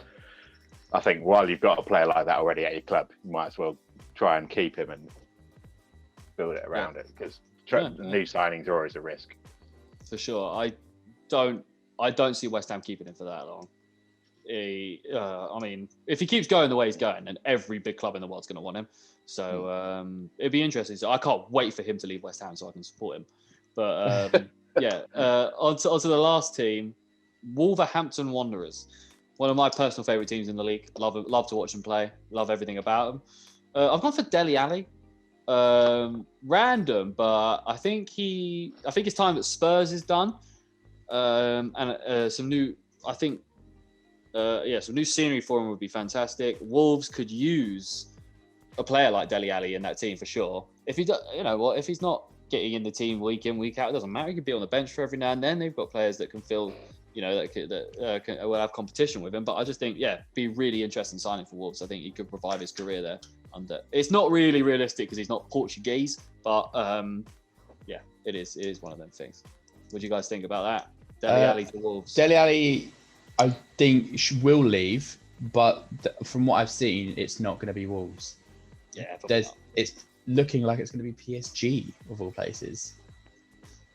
I think while you've got a player like that already at your club, you might as well try and keep him and build it around it because new signings are always a risk. For sure. I don't see West Ham keeping him for that long. I mean, if he keeps going the way he's going, then every big club in the world's going to want him. So it'd be interesting. So I can't wait for him to leave West Ham so I can support him. But onto the last team, Wolverhampton Wanderers. One of my personal favourite teams in the league. Love to watch them play. Love everything about them. I've gone for Dele Alli. Random, but I think his time at Spurs is done. Some new scenery for him would be fantastic. Wolves could use a player like Dele Alli in that team for sure. If he's not getting in the team week in, week out, it doesn't matter. He could be on the bench for every now and then. They've got players that can fill, that will have competition with him. But I just think, be really interesting signing for Wolves. I think he could provide his career there. It's not really realistic because he's not Portuguese, but it is one of them things. What do you guys think about that? Dele Alli to Wolves. Dele Alli, I think will leave, but from what I've seen, it's not going to be Wolves. Yeah, it's looking like it's going to be PSG of all places.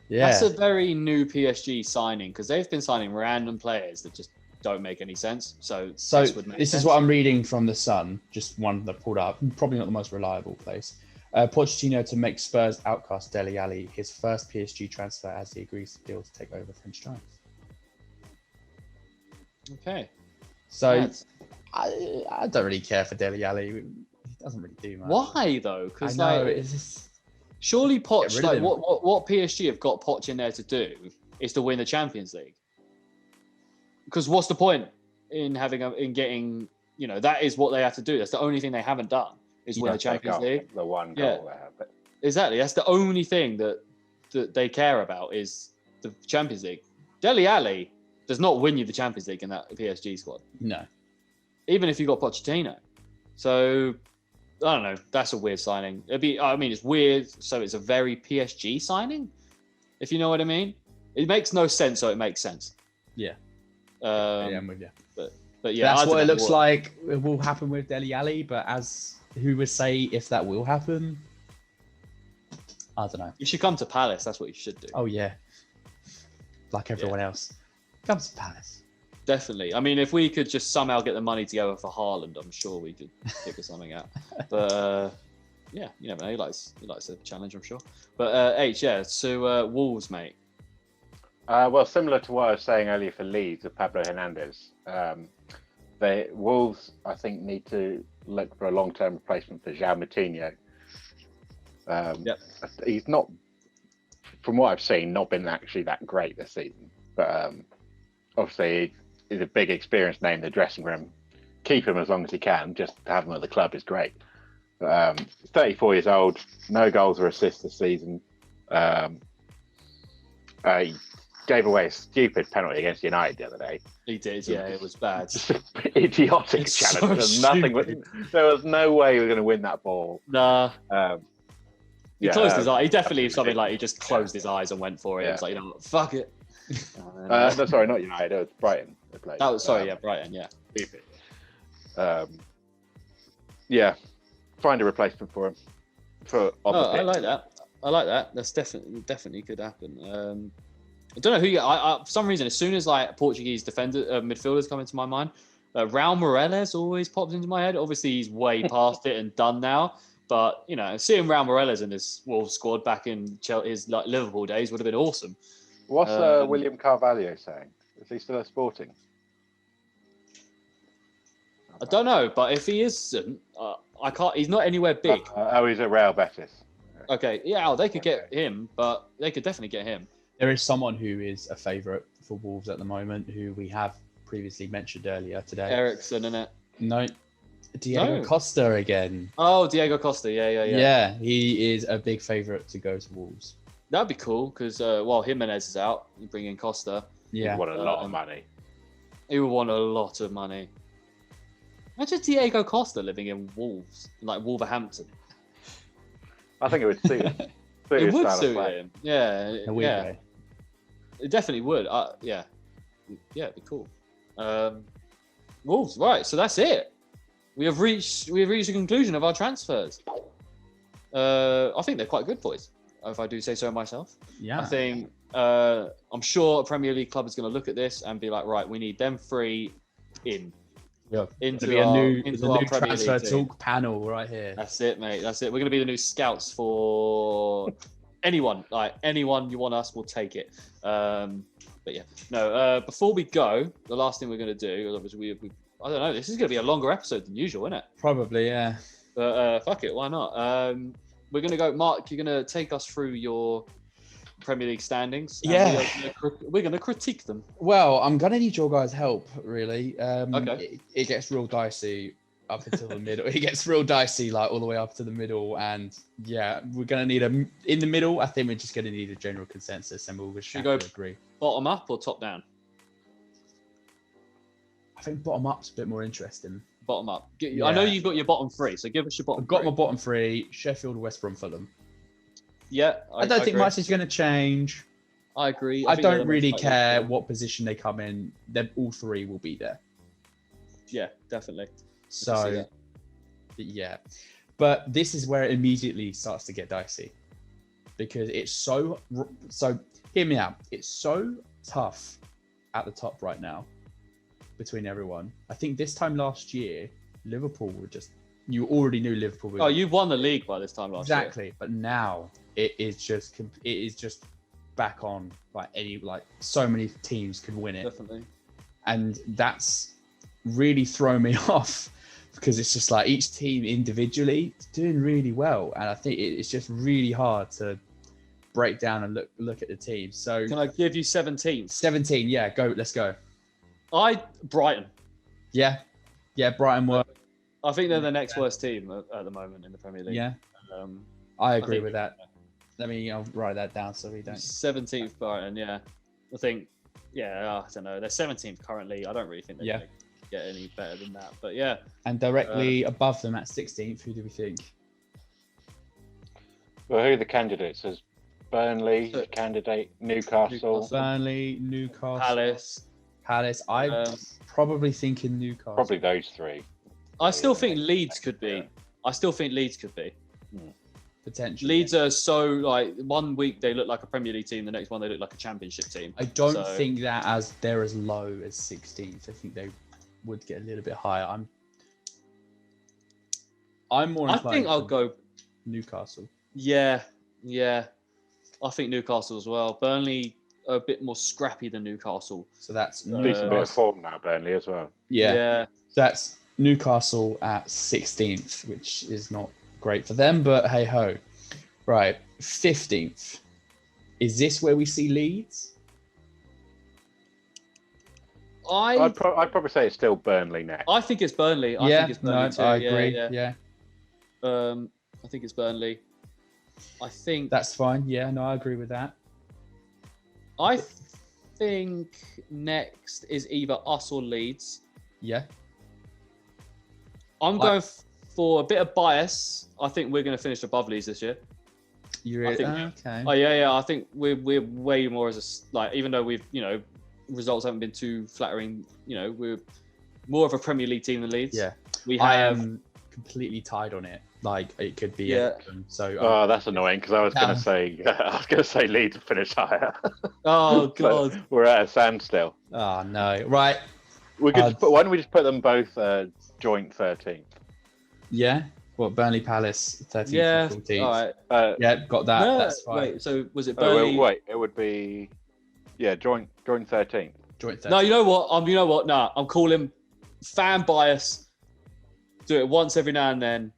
Yeah, that's a very new PSG signing because they've been signing random players that just don't make any sense. So this is what I'm reading from The Sun, just one that pulled up. Probably not the most reliable place. Pochettino to make Spurs outcast Dele Alli, his first PSG transfer as he agrees to deal to take over French Giants. Okay. So I don't really care for Dele Alli. He doesn't really do much. Why though? Because surely Poch, like what PSG have got Poch in there to do is to win the Champions League. Because what's the point in getting, that is what they have to do. That's the only thing they haven't done is win the Champions League. The one goal they have. Exactly. That's the only thing that they care about is the Champions League. Dele Alli does not win you the Champions League in that PSG squad. No. Even if you got Pochettino. So, I don't know. That's a weird signing. It's weird. So it's a very PSG signing, if you know what I mean. It makes no sense, so it makes sense. Yeah. I'm with you. But yeah, that's what it looks like it will happen with Dele Alli. But as who would say if that will happen? I don't know. You should come to Palace. That's what you should do. Oh yeah, like everyone else. Comes to Palace. Definitely. I mean, if we could just somehow get the money together for Haaland, I'm sure we could figure something out. But yeah, you never know. He likes a challenge, I'm sure. But yeah. So Wolves, mate. Well, similar to what I was saying earlier for Leeds with Pablo Hernandez, Wolves, I think, need to look for a long-term replacement for João Moutinho. He's not, from what I've seen, not been actually that great this season. But obviously, he's a big experienced name in the dressing room. Keep him as long as he can. Just to have him at the club is great. He's 34 years old, no goals or assists this season. He gave away a stupid penalty against United the other day. He did, yeah, it was bad. Idiotic It's challenge. so There was no way he was going to win that ball. Nah. He closed his eye. He definitely something ridiculous. like he just closed his eyes and went for it. Yeah. It was like, you know, fuck it. No, sorry, not United. It was Brighton. They played. That was Brighton, yeah. Stupid. Yeah, find a replacement for him. I like that. That's definitely could happen. I don't know who. I for some reason, as soon as like Portuguese midfielders come into my mind, Raul Morelos always pops into my head. Obviously, he's way past it and done now. But you know, seeing Raul Morelos in this Wolves squad back in his like Liverpool days would have been awesome. What's William Carvalho saying? Is he still at Sporting? I don't know, but if he isn't, I can't. He's not anywhere big. He's at Real Betis. Okay, yeah, they could get him, but they could definitely get him. There is someone who is a favourite for Wolves at the moment, who we have previously mentioned earlier today. Ericsson, innit? No, Diego Costa again. Oh, Diego Costa, yeah. Yeah, he is a big favourite to go to Wolves. That'd be cool because while Jimenez is out, you bring in Costa. Yeah, What a lot of money. He would want a lot of money. Imagine Diego Costa living in Wolves, like Wolverhampton. I think it would suit him. It would suit him. Yeah, a weird way. It definitely would. Yeah, it'd be cool. Wolves, right? So that's it. We have reached the conclusion of our transfers. I think they're quite good, boys. If I do say so myself. Yeah. I think I'm sure a Premier League club is going to look at this and be like, right, we need them three in. Yeah. Into a our new Premier transfer League team. talk panel right here. That's it, mate. That's it. We're going to be the new scouts for anyone. Like anyone you want us, we'll take it. But yeah, no. Before we go, the last thing we're going to do, obviously, I don't know. This is going to be a longer episode than usual, isn't it? Probably, yeah. But fuck it, why not? We're going to go. Mark, you're going to take us through your Premier League standings. Yeah. We're going to critique them. Well, I'm going to need your guys' help, really. Okay. It gets real dicey up until the middle. It gets real dicey, like all the way up to the middle. And yeah, we're going to need in the middle. I think we're just going to need a general consensus and we'll just agree. Bottom up or top down? I think bottom up's a bit more interesting. Bottom up. I know you've got your bottom three, so give us your bottom I've got three. my bottom three: Sheffield, West Brom, Fulham. Yeah, I don't think much is going to change. I agree. I don't really care what position they come in. All three will be there. Yeah, definitely. So, yeah. But this is where it immediately starts to get dicey. Because it's so, hear me out. It's so tough at the top right now between everyone. I think this time last year, Liverpool were just, you already knew Liverpool were. Oh, you won the league by this time last year. Exactly. But now it is just back on, like so many teams could win it. Definitely. And that's really thrown me off because it's just like each team individually is doing really well. And I think it's just really hard to break down and look at the team. So can I give you 17? 17, yeah, let's go. Brighton. Yeah, Brighton were. I think they're the next worst team at the moment in the Premier League. Yeah, I agree with that. I'll write that down so we don't. 17th Brighton, yeah. I think, I don't know. They're 17th currently. I don't really think they're going to get any better than that. But yeah. And directly above them at 16th, who do we think? Well, who are the candidates? There's Burnley, candidate, Newcastle. Burnley, Newcastle. Palace. I'm probably thinking Newcastle. Probably those three. I still think Leeds could be. Potentially. Leeds are so like 1 week they look like a Premier League team, the next one they look like a Championship team. I don't think that they're as low as 16th. I think they would get a little bit higher. I'm more. I think I'll go Newcastle. Yeah. I think Newcastle as well. Burnley are a bit more scrappy than Newcastle. So that's Decent bit of form now, Burnley as well. Yeah. That's Newcastle at 16th, which is not great for them, but hey ho. Right, 15th. Is this where we see Leeds? I'd probably say it's still Burnley next. I think it's Burnley. I think it's Burnley too. I agree. Yeah. I think it's Burnley. I think that's fine. Yeah, no, I agree with that. I think next is either us or Leeds. Yeah. I'm going for a bit of bias. I think we're going to finish above Leeds this year. Okay. Oh yeah. I think we're way more as even though we've results haven't been too flattering. We're more of a Premier League team than Leeds. Yeah. I am completely tied on it. Like it could be. Yeah. So. That's annoying because I was going to say Leeds finish higher. Oh god. We're at a standstill. Oh no! Right. We could. Why don't we just put them both joint 13th? Yeah. What, Burnley Palace 13th yeah, and 14th? All right. Yeah, got that. No, that's fine. Wait, so was it Burnley? Wait, it would be joint 13th. Joint 13th. No, you know what? Nah, I'm calling fan bias. Do it once every now and then.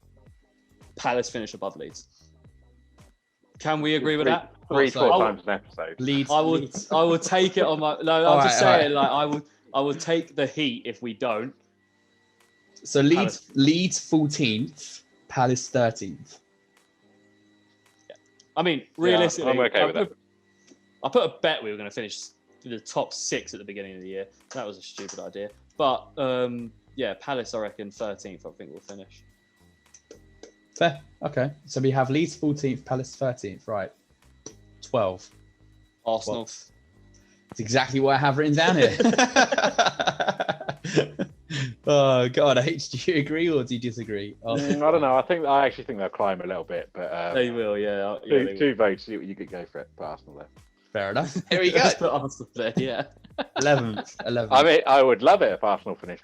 Palace finish above Leeds. Can we agree with that? 3-4 times an episode. Leeds. I will take it on my. No, I'm just saying. Like I would take the heat if we don't. So Leeds 14th, Palace 13th. Yeah. I mean, realistically, I'm okay with that. I put a bet we were going to finish in the top 6 at the beginning of the year. That was a stupid idea. But Palace, I reckon 13th. I think we'll finish. Fair. Okay. So we have Leeds 14th, Palace 13th. Right. 12. Arsenal. It's exactly what I have written down here. Oh God, do you agree or do you disagree? I don't know. I actually think they'll climb a little bit, but they will. Yeah. Two votes. You could go for it. Put Arsenal there. Fair enough. Here we go. Put Arsenal there. Yeah. 11th. I mean, I would love it if Arsenal finished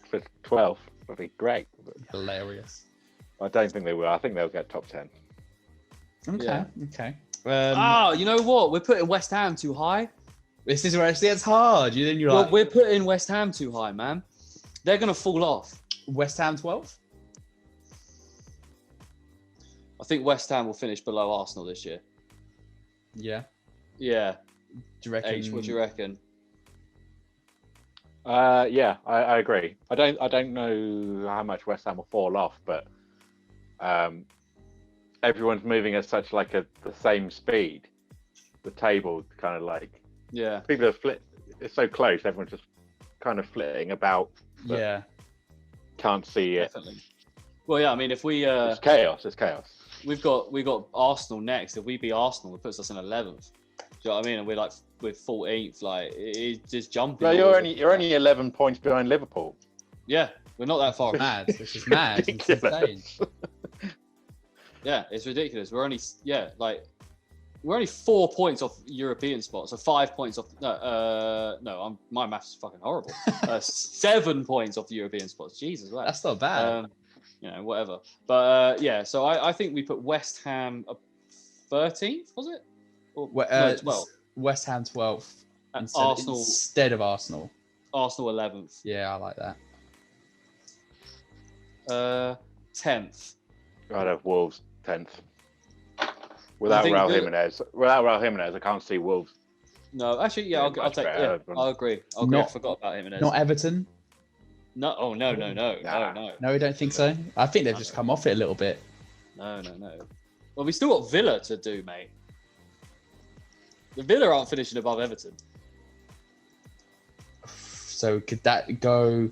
for 12th. That'd be great. Hilarious. I don't think they will. I think they'll get top 10. Okay. Yeah. Okay. You know what? We're putting West Ham too high. This is where it's hard. We're putting West Ham too high, man. They're going to fall off. West Ham 12th? I think West Ham will finish below Arsenal this year. Yeah. Yeah. Do you reckon? H, what do you reckon? Yeah, I agree. I don't know how much West Ham will fall off, but everyone's moving at such the same speed. The table kind of people are it's so close. Everyone's just kind of flitting about. Yeah. Can't see it. Definitely. Well, yeah. I mean, if we it's chaos. We've got Arsenal next. If we beat Arsenal, it puts us in 11th. Do you know what I mean? And we're 14th. It's just jumping. No, you're only 11 points behind Liverpool. Yeah, we're not that far. Mad. This is mad. It's insane. Yeah, it's ridiculous. We're only 4 points off European spots, so 5 points off. My maths is fucking horrible. 7 points off the European spots. Jesus, wow. That's not bad. Whatever. But so I think we put West Ham 13th, was it? Or, 12th. West Ham 12th. Arsenal instead of Arsenal. Arsenal 11th. Yeah, I like that. 10th. I'd have Wolves 10th. Without Raul Jimenez, I can't see Wolves. No, actually, yeah, I'll take. Yeah, I'll agree. I forgot about Jimenez. Not Everton. No. Oh no. No, we don't think so. I think they've just come off it a little bit. No. Well, we still got Villa to do, mate. The Villa aren't finishing above Everton. So could that go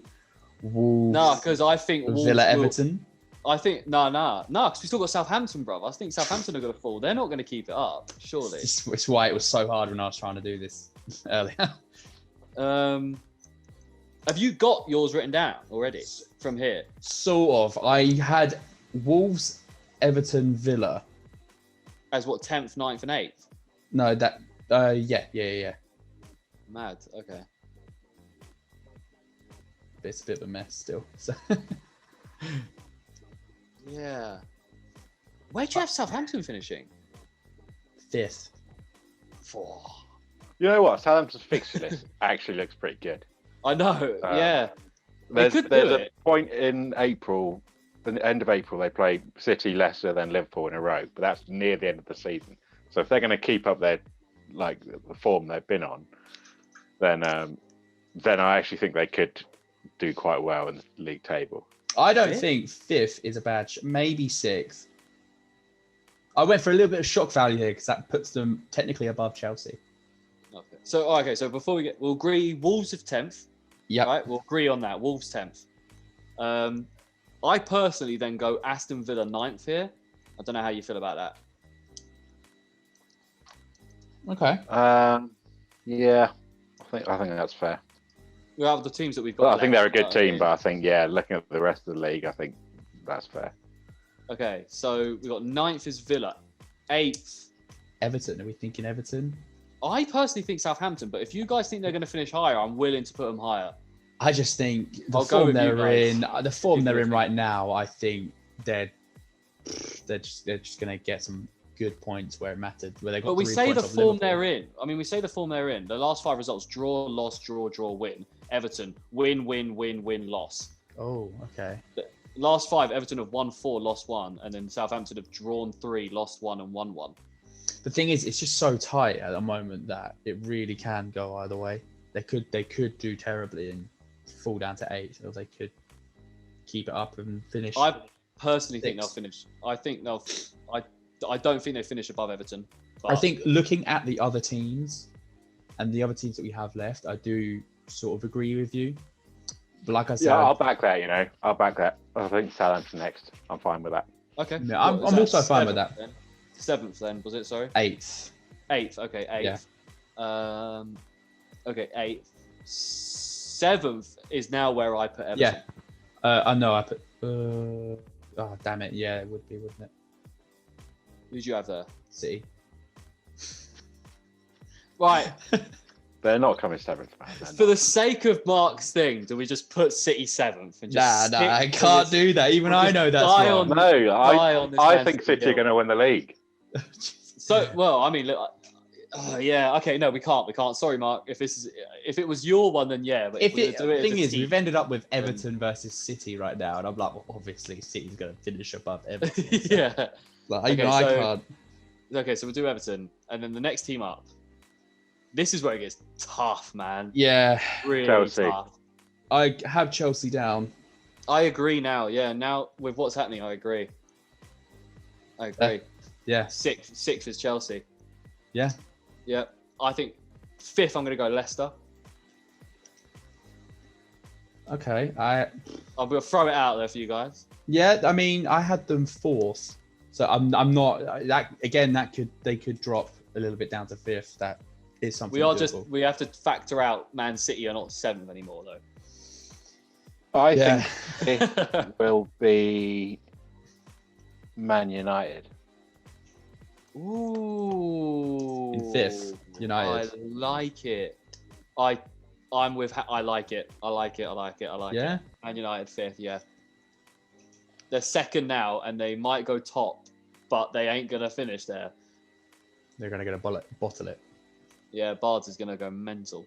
Wolves? No, because I think Wolves Villa Everton. I think because we still got Southampton, bro. I think Southampton are going to fall. They're not going to keep it up, surely. It's why it was so hard when I was trying to do this earlier. Have you got yours written down already from here? Sort of. I had Wolves, Everton, Villa. as what 10th, 9th, and 8th. No, that. Yeah. Mad. Okay. It's a bit of a mess still. So. Yeah. Where do you have Southampton finishing? 5th. 4. You know what? Southampton's fixture list actually looks pretty good. I know. Yeah. There's a point in April, the end of April, they play City, Leicester, then Liverpool in a row, but that's near the end of the season. So if they're going to keep up their the form they've been on, then I actually think they could do quite well in the league table. I don't think 5th is a bad. Maybe 6th. I went for a little bit of shock value here because that puts them technically above Chelsea. Okay. So before we'll agree Wolves of 10th. Yeah. Right. We'll agree on that. Wolves 10th. I personally then go Aston Villa 9th here. I don't know how you feel about that. Okay. Yeah, I think that's fair. We have the teams that we've got. Well, I think they're a good team, but I think looking at the rest of the league, I think that's fair. Okay, so we got 9th is Villa, 8th. Everton. Are we thinking Everton? I personally think Southampton, but if you guys think they're going to finish higher, I'm willing to put them higher. I just think I'll go with you guys. the form they're in right now, I think they're just going to get some good points where it mattered. Where they got. But we 3 say points the off form Liverpool. they're in. I mean, we say the form they're in. The last 5 results: draw, loss, draw, win. Everton win, loss. Oh, okay. Last 5, Everton have won 4, lost 1, and then Southampton have drawn 3, lost 1, and won 1. The thing is, it's just so tight at the moment that it really can go either way. They could do terribly and fall down to 8, or they could keep it up and finish. I personally 6. think they'll finish. I think they'll. I don't think they finish above Everton. But I think looking at the other teams and the other teams that we have left, I do sort of agree with you. But like I said, Yeah, I'll back that. I'll back that. I think Southampton next. I'm fine with that. Okay. Yeah, I'm also fine with that. 7th then, was it? Sorry. 8th. 8th. Okay, 8th. Yeah. Okay, 8th. 7th is now where I put Everton. Yeah. I know. I put. Oh damn it! Yeah, it would be, wouldn't it? Who do you have there? City. Right. They're not coming 7th, man. For the sake of Mark's thing, do we just put City 7th? And just Nah, I can't do that. Even I know that's wrong. I think City are going to win the league. So, well, I mean, look, yeah, okay, no, we can't. Sorry, Mark. If it was your one, then yeah. But The thing is, we've ended up with Everton versus City right now, and I'm like, well, obviously City's going to finish above Everton. So. Yeah. Like, even I can't. Okay, so we'll do Everton, and then the next team up. This is where it gets tough, man. Yeah. Really Chelsea. tough. I have Chelsea down. I agree now. Yeah, now with what's happening, I agree. Yeah. 6th is Chelsea. Yeah. Yeah. I think 5th, I'm going to go Leicester. Okay. I'm going to throw it out there for you guys. Yeah. I mean, I had them 4th, so I'm not. That again, they could drop a little bit down to 5th. That is something. We have to factor out Man City are not 7th anymore though. I think it will be Man United. Ooh. In 5th, United. I like it. I like it. Yeah. Man United 5th, yeah. They're 2nd now, and they might go top, but they ain't gonna finish there. They're gonna get a bottle it. Yeah, Bards is gonna go mental.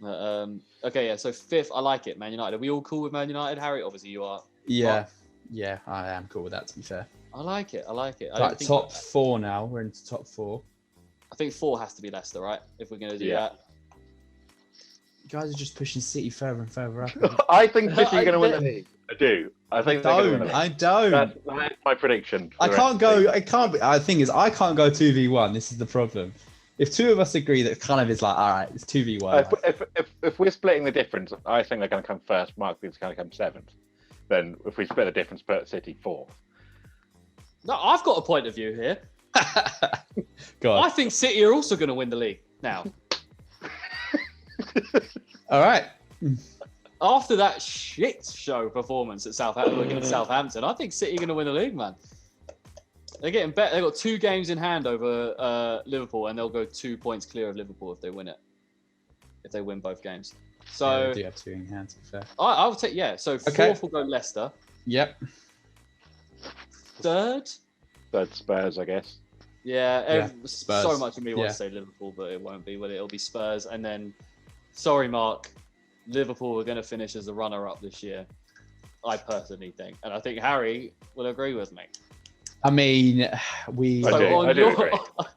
Okay, yeah. So 5th, I like it. Man United. Are we all cool with Man United, Harry? Obviously, you are. Yeah. But Yeah, I am cool with that. To be fair. I like it. Right, top 4 now. We're into top 4. I think 4 has to be Leicester, right? If we're gonna do that. You guys are just pushing City further and further up. I think City are going to win the league. I do. I think they're going to win the league. I don't. That's my prediction. I can't go. I can't. The thing is, I can't go 2v1. This is the problem. If 2 of us agree that kind of is like, all right, it's 2v1. If we're splitting the difference, I think they're going to come first. Mark thinks they're going to come 7th. Then if we split the difference, put City 4th. No, I've got a point of view here. God. I think City are also going to win the league now. All right. After that shit show performance at Southampton against Southampton, I think City are going to win the league, man. They're getting better. They've got 2 games in hand over Liverpool, and they'll go 2 points clear of Liverpool if they win it. If they win both games. So they do have 2 in hand, to be fair. I'll take, so 4th will go Leicester. Yep. 3rd Spurs, I guess. Yeah, Spurs. so much of me wants to say Liverpool, but it won't be, will it? It'll be Spurs. And then, sorry, Mark, Liverpool are going to finish as the runner-up this year. I personally think. And I think Harry will agree with me. I mean, I do agree.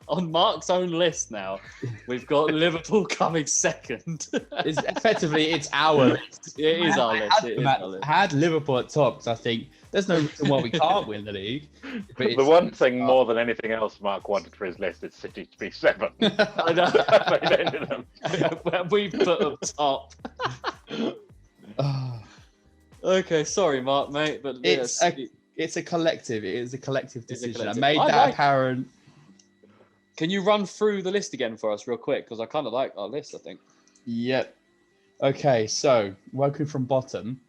On Mark's own list now, we've got Liverpool coming second. It's our list. It is our list. I had Liverpool at top because I think there's no reason why we can't win the league. But The one thing more than anything else Mark wanted for his list is City to be 7. I know. We put them top. Okay, sorry, Mark, mate, but it's a collective. It is a collective decision. collective. I made that apparent. Can you run through the list again for us real quick? Because I kind of like our list, I think. Yep. Okay, so working from bottom,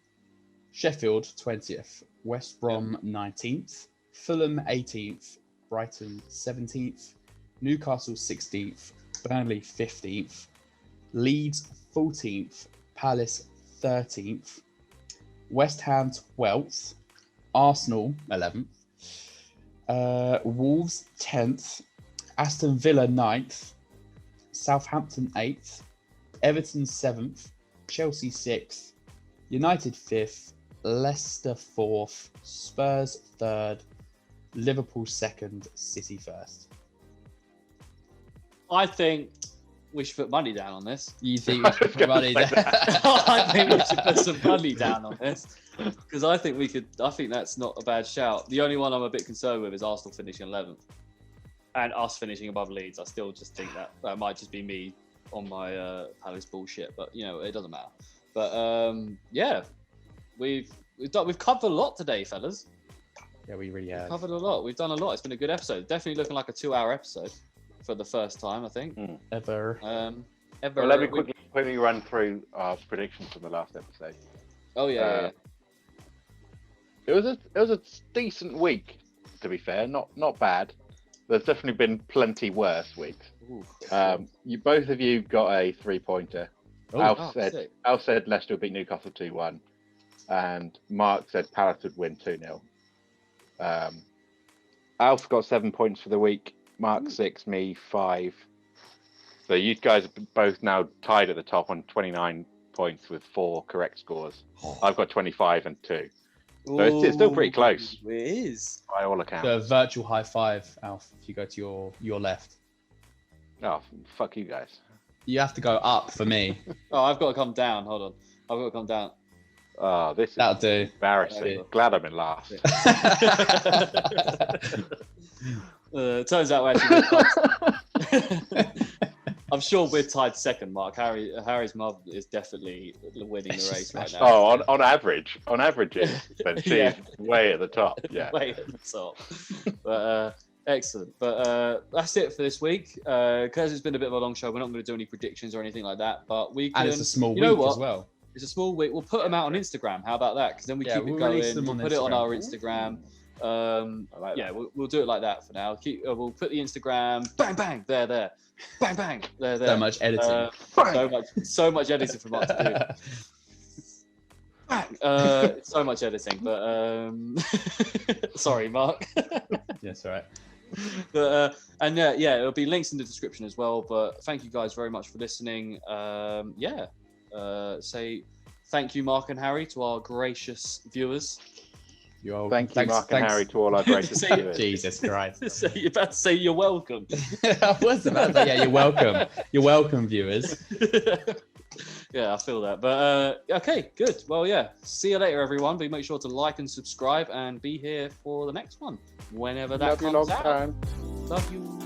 Sheffield 20th, West Brom 19th, Fulham 18th, Brighton 17th, Newcastle 16th, Burnley 15th, Leeds 14th, Palace 13th, West Ham 12th, Arsenal 11th, Wolves 10th, Aston Villa 9th, Southampton 8th, Everton 7th, Chelsea 6th, United 5th, Leicester 4th, Spurs 3rd, Liverpool 2nd, City 1st. I think we should put money down on this. You think we should put money down? I think we should put some money down on this because I think that's not a bad shout. The only one I'm a bit concerned with is Arsenal finishing 11th and us finishing above Leeds. I still just think that might just be me on my Palace bullshit, but it doesn't matter. But we've covered a lot today, fellas. Yeah, we really have. We've covered a lot. We've done a lot. It's been a good episode. Definitely looking like a 2-hour episode for the first time, I think. Ever. Well, let me quickly run through our predictions from the last episode. Oh yeah. It was a decent week, to be fair. Not bad. There's definitely been plenty worse weeks. Both of you got a 3-pointer. Alf said Leicester would beat Newcastle 2-1, and Mark said Palace would win 2-0. Alf got 7 points for the week. Mark 6, me 5. So you guys are both now tied at the top on 29 points with 4 correct scores. I've got 25 and 2. So it's still pretty close. It is. By all accounts. The virtual high five, Alf, if you go to your left. Oh, fuck you guys. You have to go up for me. Oh, I've got to come down. Hold on. I've got to come down. Oh, this is That'll do. embarrassing. Glad I'm in last. It turns out we're actually I'm sure we're tied second, Mark. Harry's mum is definitely winning the race right now. Oh, on average, but she's way at the top. Yeah, way at the top. But excellent. But that's it for this week. Because it's been a bit of a long show, we're not going to do any predictions or anything like that. But we can. And it's a small week as well. It's a small week. We'll put them out on Instagram. How about that? Because then we keep it going. We'll put it on our Instagram. We'll do it like that for now. We'll put the Instagram. Bang bang. There. Bang bang. There. So much editing. So much editing for Mark to do. So much editing, but sorry, Mark. Yes, all right. But it'll be links in the description as well. But thank you guys very much for listening. Say thank you, Mark and Harry, to our gracious viewers. Thank you, Mark and Harry, to all our gracious viewers. Jesus Christ. So you're about to say you're welcome. I was about to say, yeah, you're welcome. You're welcome, viewers. Yeah, I feel that. But okay, good. Well, yeah. See you later, everyone. But make sure to like and subscribe and be here for the next one whenever that comes out. Love you.